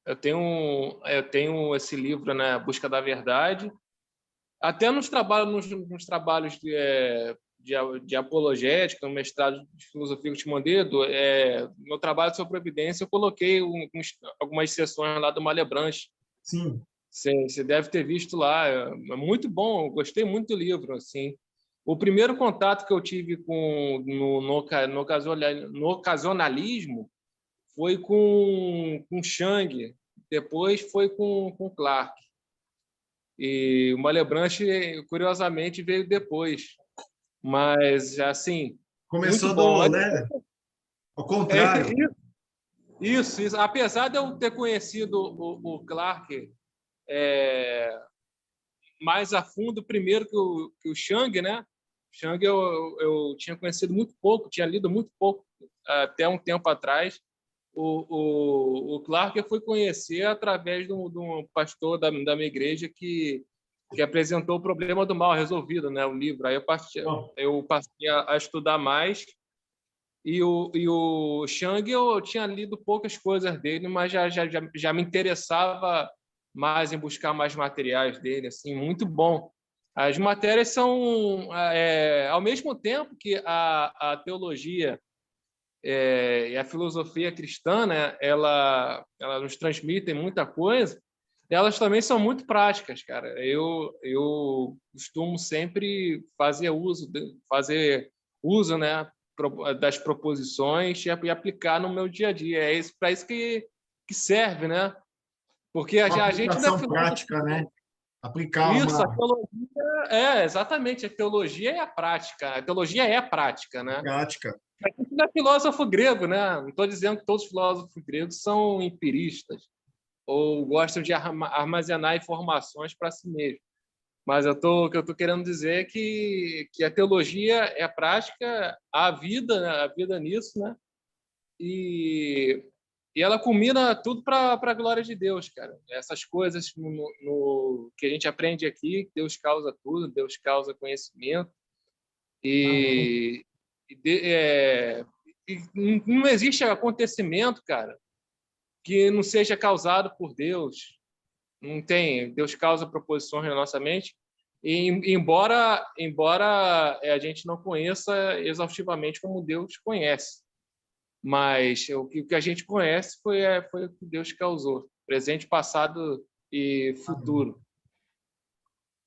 Eu tenho esse livro, né, Busca da Verdade. Até nos trabalhos de apologética, no mestrado de filosofia que eu te mandei, no trabalho sobre providência, eu coloquei algumas sessões lá do Malebranche. Sim. Você deve ter visto lá. É muito bom, eu gostei muito do livro. Assim. O primeiro contato que eu tive no ocasionalismo foi com Chang, depois foi com Clark. E o Malebranche, curiosamente, veio depois. Mas, assim, Começou muito bom. né? Ao contrário. Isso. Apesar de eu ter conhecido o Clark mais a fundo primeiro que o Chang, né? Chang eu tinha conhecido muito pouco, tinha lido muito pouco até um tempo atrás. O Clark eu fui conhecer através de um pastor da minha igreja que apresentou o Problema do Mal Resolvido, né? O livro. Aí eu passei a estudar mais. E o Chang eu tinha lido poucas coisas dele, mas já me interessava mais em buscar mais materiais dele, assim, muito bom. As matérias são, ao mesmo tempo que a teologia e a filosofia cristã, né, ela nos transmitem muita coisa, elas também são muito práticas, cara. Eu costumo sempre fazer uso, né, das proposições e aplicar no meu dia a dia. É para isso que serve, né? Porque a gente da prática, né? Aplicar isso, a teologia exatamente, a teologia é a prática. A teologia é a prática, né? Prática. A gente não é filósofo grego, né? Não estou dizendo que todos os filósofos gregos são empiristas ou gostam de armazenar informações para si mesmos. Mas o que eu estou querendo dizer é que a teologia é a prática, a vida nisso, né? E ela culmina tudo para a glória de Deus, cara. Essas coisas que a gente aprende aqui, Deus causa tudo, Deus causa conhecimento. E, e não existe acontecimento, cara, que não seja causado por Deus. Não tem. Deus causa proposições na nossa mente. E, embora a gente não conheça exaustivamente como Deus conhece, mas o que a gente conhece foi o que Deus causou, presente, passado e futuro.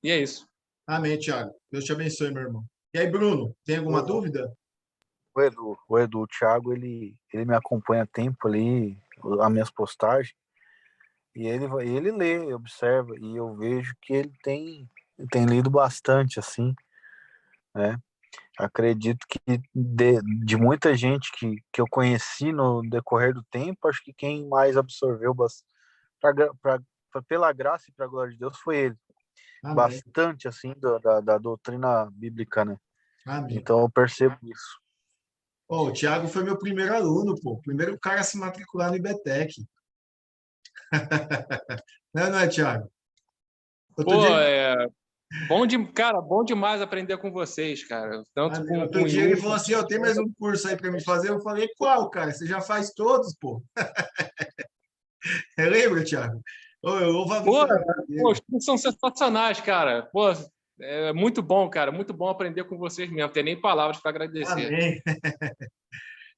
E é isso. Amém, Thiago. Deus te abençoe, meu irmão. E aí, Bruno, tem alguma dúvida? O Thiago, ele me acompanha há tempo ali, as minhas postagens, e ele lê, observa, e eu vejo que ele tem lido bastante, assim, né? Acredito que de muita gente que eu conheci no decorrer do tempo, acho que quem mais absorveu pela graça e para a glória de Deus foi ele. Amém. Bastante, assim, da doutrina bíblica, né? Amém. Então eu percebo isso. O Thiago foi meu primeiro aluno, pô. Primeiro cara a se matricular no IBTEC. Não é, Thiago? Pô, bom demais aprender com vocês, cara. Tanto com Outro o dia ele Yuri, falou assim, tem mais um curso aí para me fazer? Eu falei, qual, cara? Você já faz todos, pô. Lembra, Thiago? Eu louvo a Pô, Deus. são sensacionais, cara. Pô, é muito bom, cara. Muito bom aprender com vocês mesmo. Não tem nem palavras para agradecer. Amém.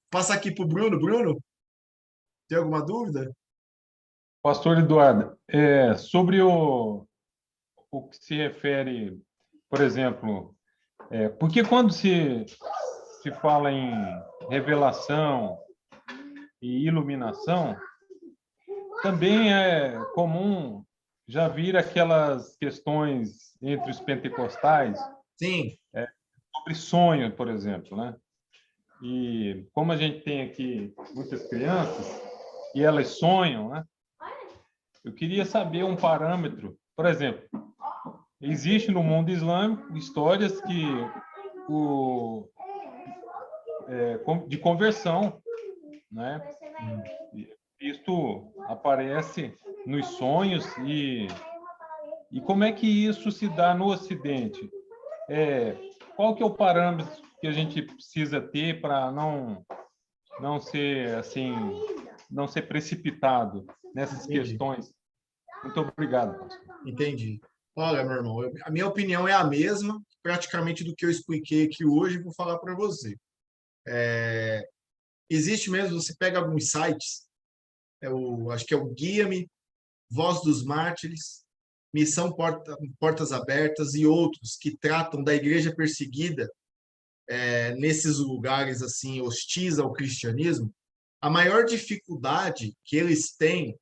Passa aqui para o Bruno. Bruno, tem alguma dúvida? Pastor Eduardo, sobre o que se refere, por exemplo, porque quando se fala em revelação e iluminação, também é comum já vir aquelas questões entre os pentecostais Sim. sobre sonho, por exemplo, né? E como a gente tem aqui muitas crianças e elas sonham, né? Eu queria saber um parâmetro, por exemplo, existe no mundo islâmico histórias de conversão, né? Isto aparece nos sonhos e como é que isso se dá no Ocidente? Qual que é o parâmetro que a gente precisa ter para não ser assim, não ser precipitado nessas questões? Muito obrigado, pastor. Entendi. Olha, meu irmão, a minha opinião é a mesma, praticamente do que eu expliquei aqui hoje, vou falar para você. Existe mesmo, você pega alguns sites, acho que é o Guia-me, Voz dos Mártires, Missão Portas Abertas e outros que tratam da igreja perseguida nesses lugares assim hostis ao cristianismo. A maior dificuldade que eles têm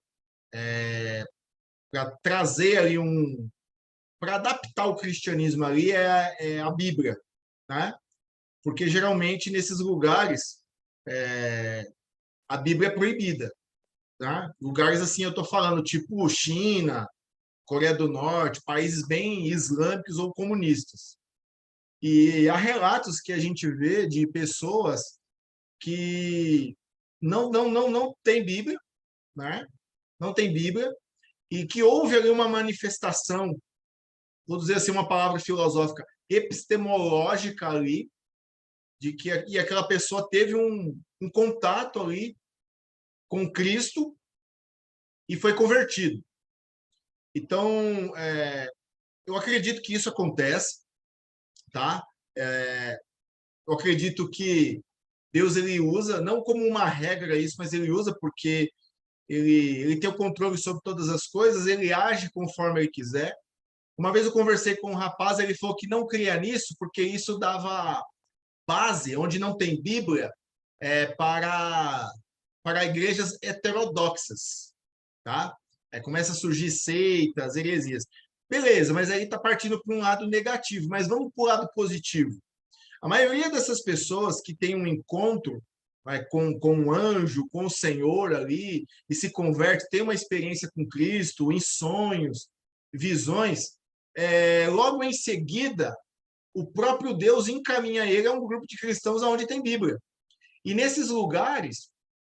para trazer ali para adaptar o cristianismo ali é a Bíblia, né? Porque geralmente nesses lugares a Bíblia é proibida, tá? Lugares assim, eu estou falando tipo China, Coreia do Norte, países bem islâmicos ou comunistas. E há relatos que a gente vê de pessoas que não tem Bíblia, né? Não tem Bíblia, e que houve ali uma manifestação, vou dizer assim, uma palavra filosófica, epistemológica ali, de que aquela pessoa teve um contato ali com Cristo e foi convertido. Então, eu acredito que isso acontece, tá? Eu acredito que Deus ele usa, não como uma regra isso, mas ele usa porque ele tem o controle sobre todas as coisas, ele age conforme ele quiser. Uma vez eu conversei com um rapaz, ele falou que não cria nisso porque isso dava base, onde não tem Bíblia, para igrejas heterodoxas, tá? Começa a surgir seitas, heresias. Beleza, mas aí está partindo para um lado negativo, mas vamos para o lado positivo. A maioria dessas pessoas que tem um encontro com um anjo, com o Senhor ali, e se converte, tem uma experiência com Cristo, em sonhos, visões, logo em seguida, o próprio Deus encaminha ele a um grupo de cristãos onde tem Bíblia. E nesses lugares,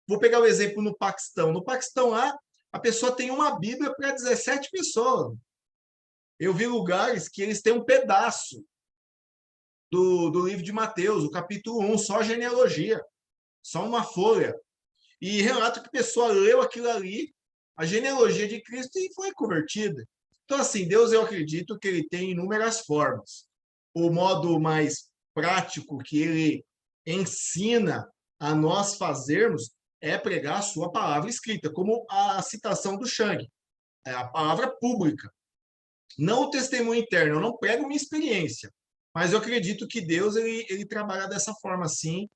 vou pegar o exemplo no Paquistão. No Paquistão lá, a pessoa tem uma Bíblia para 17 pessoas. Eu vi lugares que eles têm um pedaço do livro de Mateus, o capítulo 1, só genealogia, só uma folha. E relata que a pessoa leu aquilo ali, a genealogia de Cristo, e foi convertida. Então, assim, Deus, eu acredito que ele tem inúmeras formas. O modo mais prático que ele ensina a nós fazermos é pregar a sua palavra escrita, como a citação do Shang, é a palavra pública. Não o testemunho interno, eu não prego minha experiência, mas eu acredito que Deus ele trabalha dessa forma assim,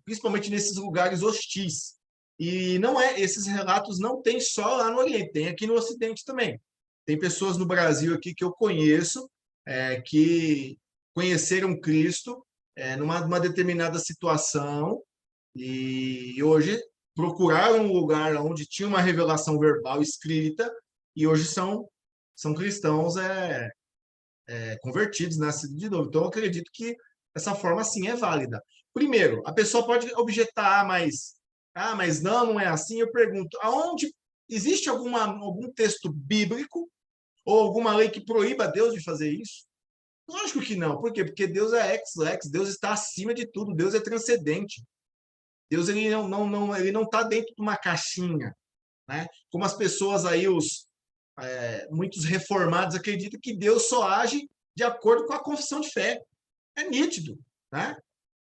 principalmente nesses lugares hostis. E não esses relatos não tem só lá no Oriente, tem aqui no Ocidente também. Tem pessoas no Brasil aqui que eu conheço que conheceram Cristo numa determinada situação e hoje procuraram um lugar onde tinha uma revelação verbal escrita e hoje são cristãos convertidos, nascidos de novo. Então, eu acredito que essa forma, sim, é válida. Primeiro, a pessoa pode objetar, mas não é assim. Eu pergunto, aonde existe algum texto bíblico ou alguma lei que proíba Deus de fazer isso? Lógico que não. Por quê? Porque Deus é ex-lex, Deus está acima de tudo, Deus é transcendente. Deus ele não está dentro de uma caixinha, né? Como as pessoas aí, muitos reformados acreditam que Deus só age de acordo com a confissão de fé. É nítido, né?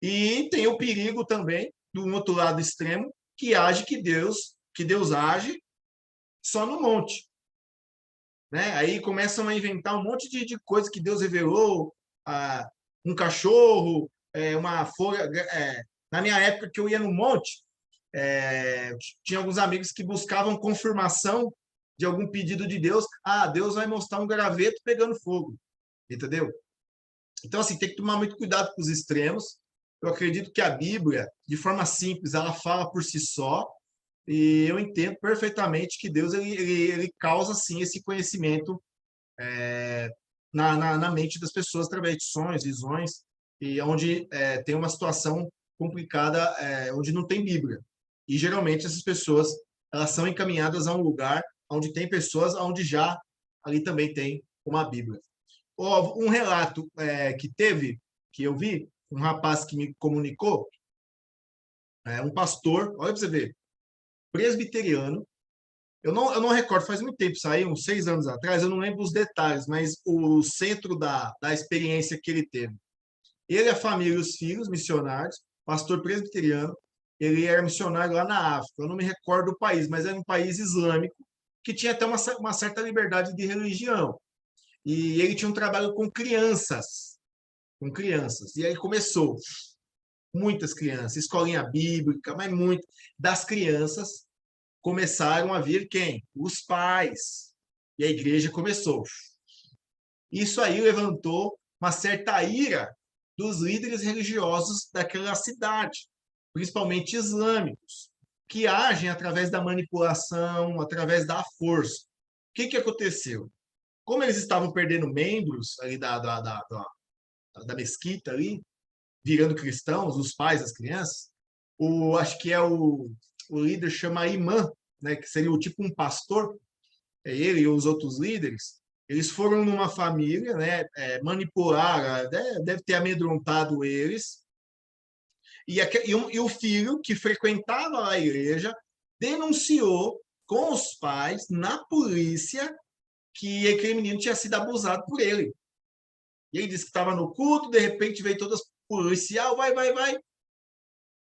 E tem o perigo também do outro lado extremo que Deus age só no monte, né? Aí começam a inventar um monte de coisa que Deus revelou, um cachorro, uma folha. Na minha época que eu ia no monte, tinha alguns amigos que buscavam confirmação de algum pedido de Deus. Deus vai mostrar um graveto pegando fogo, entendeu? Então, assim, tem que tomar muito cuidado com os extremos. Eu acredito que a Bíblia, de forma simples, ela fala por si só, e eu entendo perfeitamente que Deus ele causa, sim, esse conhecimento na mente das pessoas através de sonhos, visões, e onde tem uma situação complicada, onde não tem Bíblia. E, geralmente, essas pessoas elas são encaminhadas a um lugar onde tem pessoas, onde já ali também tem uma Bíblia. Um relato que eu vi, um rapaz que me comunicou, um pastor, olha para você ver, presbiteriano, eu não recordo, faz muito tempo, saiu uns 6 anos atrás, eu não lembro os detalhes, mas o centro da experiência que ele teve. Ele, a família e os filhos, missionários, pastor presbiteriano, ele era missionário lá na África, eu não me recordo do país, mas era um país islâmico, que tinha até uma certa liberdade de religião. E ele tinha um trabalho com crianças. E aí começou. Muitas crianças, escolinha bíblica, mas muito. Das crianças começaram a vir quem? Os pais. E a igreja começou. Isso aí levantou uma certa ira dos líderes religiosos daquela cidade, principalmente islâmicos, que agem através da manipulação, através da força. O que aconteceu? Como eles estavam perdendo membros ali da mesquita ali, virando cristãos, os pais das crianças, acho que o líder chama imã, né, que seria tipo um pastor, ele e os outros líderes, eles foram numa família, né, manipular, deve ter amedrontado eles, e o filho que frequentava a igreja denunciou com os pais na polícia que aquele menino tinha sido abusado por ele. E ele disse que estava no culto, de repente veio todas policial, vai,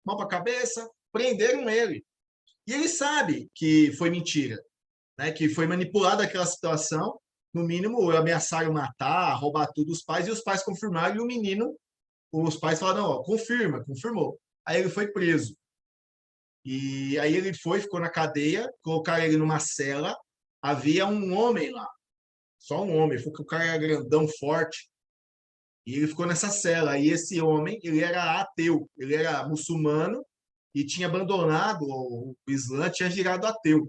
mão para a cabeça, prenderam ele. E ele sabe que foi mentira, né? Que foi manipulada aquela situação, no mínimo ameaçaram matar, roubar tudo dos pais, e os pais confirmaram, e o menino, os pais falaram, não, confirmou. Aí ele foi preso. E aí ele ficou na cadeia, colocaram ele numa cela, havia um homem lá, só um homem, porque o cara era grandão, forte, e ele ficou nessa cela. E esse homem, ele era ateu, ele era muçulmano e tinha abandonado o Islã, tinha virado ateu.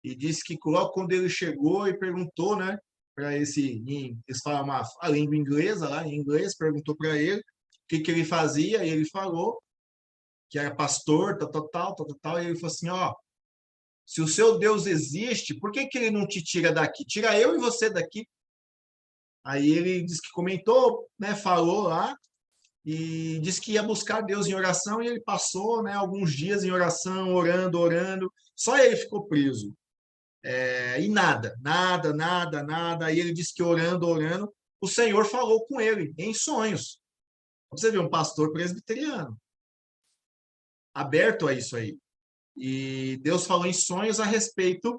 E disse que logo quando ele chegou e perguntou, né, para eles falam a língua inglesa lá, em inglês, perguntou para ele o que ele fazia, e ele falou que era pastor, tal, e ele falou assim, se o seu Deus existe, por que ele não te tira daqui? Tira eu e você daqui. Aí ele disse que comentou, né, falou lá, e disse que ia buscar Deus em oração, e ele passou, né, alguns dias em oração, orando, orando, só ele ficou preso. E nada, nada, nada, nada. Aí ele disse que orando, orando, o Senhor falou com ele em sonhos. Você vê um pastor presbiteriano aberto a isso aí. E Deus falou em sonhos a respeito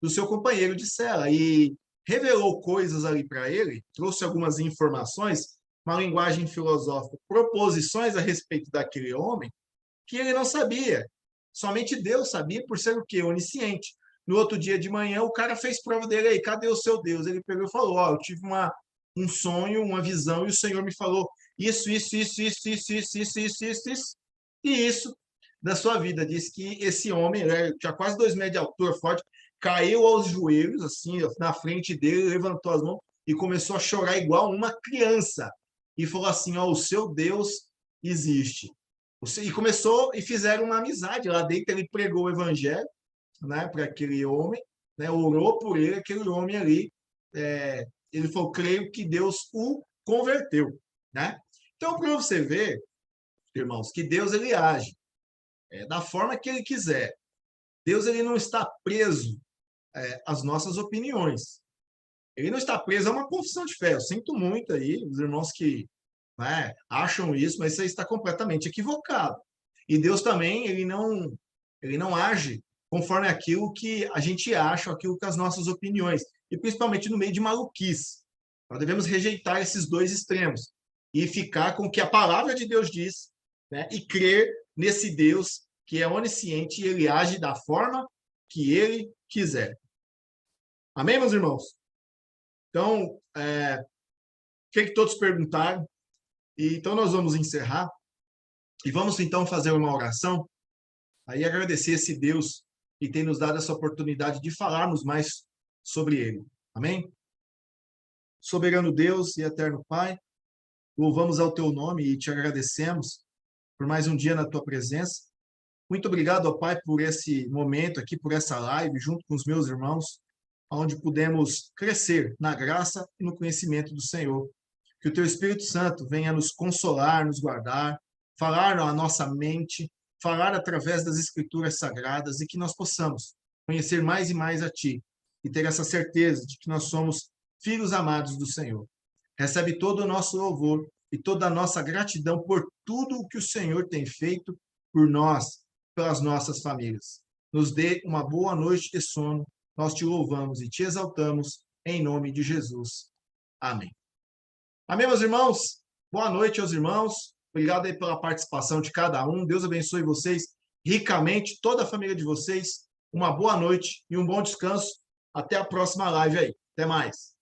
do seu companheiro de cela e revelou coisas ali para ele, trouxe algumas informações, uma linguagem filosófica, proposições a respeito daquele homem que ele não sabia. Somente Deus sabia por ser o quê? Onisciente. No outro dia de manhã, o cara fez prova dele aí, cadê o seu Deus? Ele pegou e falou, eu tive um sonho, uma visão, e o Senhor me falou isso, e isso da sua vida. Diz que esse homem, né, tinha quase 2 metros de altura, forte, caiu aos joelhos, assim, na frente dele, levantou as mãos e começou a chorar igual uma criança. E falou assim, o seu Deus existe. E começou, e fizeram uma amizade. Lá dentro ele pregou o evangelho, né, para aquele homem, né, orou por ele, aquele homem ali, ele falou, creio que Deus o converteu, né? Então, para você ver, irmãos, que Deus ele age da forma que ele quiser. Deus ele não está preso às nossas opiniões. Ele não está preso a uma confissão de fé. Eu sinto muito aí, os irmãos que, né, acham isso, mas isso aí está completamente equivocado. E Deus também, ele não age conforme aquilo que a gente acha, aquilo que as nossas opiniões, e principalmente no meio de maluquice. Nós devemos rejeitar esses dois extremos e ficar com o que a palavra de Deus diz, né, e crer nesse Deus que é onisciente e ele age da forma que ele quiser. Amém, meus irmãos? Então, que todos perguntaram, e então nós vamos encerrar, e vamos então fazer uma oração, aí agradecer esse Deus que tem nos dado essa oportunidade de falarmos mais sobre ele. Amém? Soberano Deus e eterno Pai, louvamos ao teu nome e te agradecemos por mais um dia na tua presença. Muito obrigado, ó Pai, por esse momento aqui, por essa live, junto com os meus irmãos, onde pudemos crescer na graça e no conhecimento do Senhor. Que o teu Espírito Santo venha nos consolar, nos guardar, falar na nossa mente, falar através das Escrituras Sagradas e que nós possamos conhecer mais e mais a Ti e ter essa certeza de que nós somos filhos amados do Senhor. Recebe todo o nosso louvor e toda a nossa gratidão por tudo o que o Senhor tem feito por nós, pelas nossas famílias. Nos dê uma boa noite de sono. Nós te louvamos e te exaltamos em nome de Jesus. Amém. Amém, meus irmãos? Boa noite aos irmãos. Obrigado aí pela participação de cada um. Deus abençoe vocês ricamente, toda a família de vocês. Uma boa noite e um bom descanso. Até a próxima live aí. Até mais.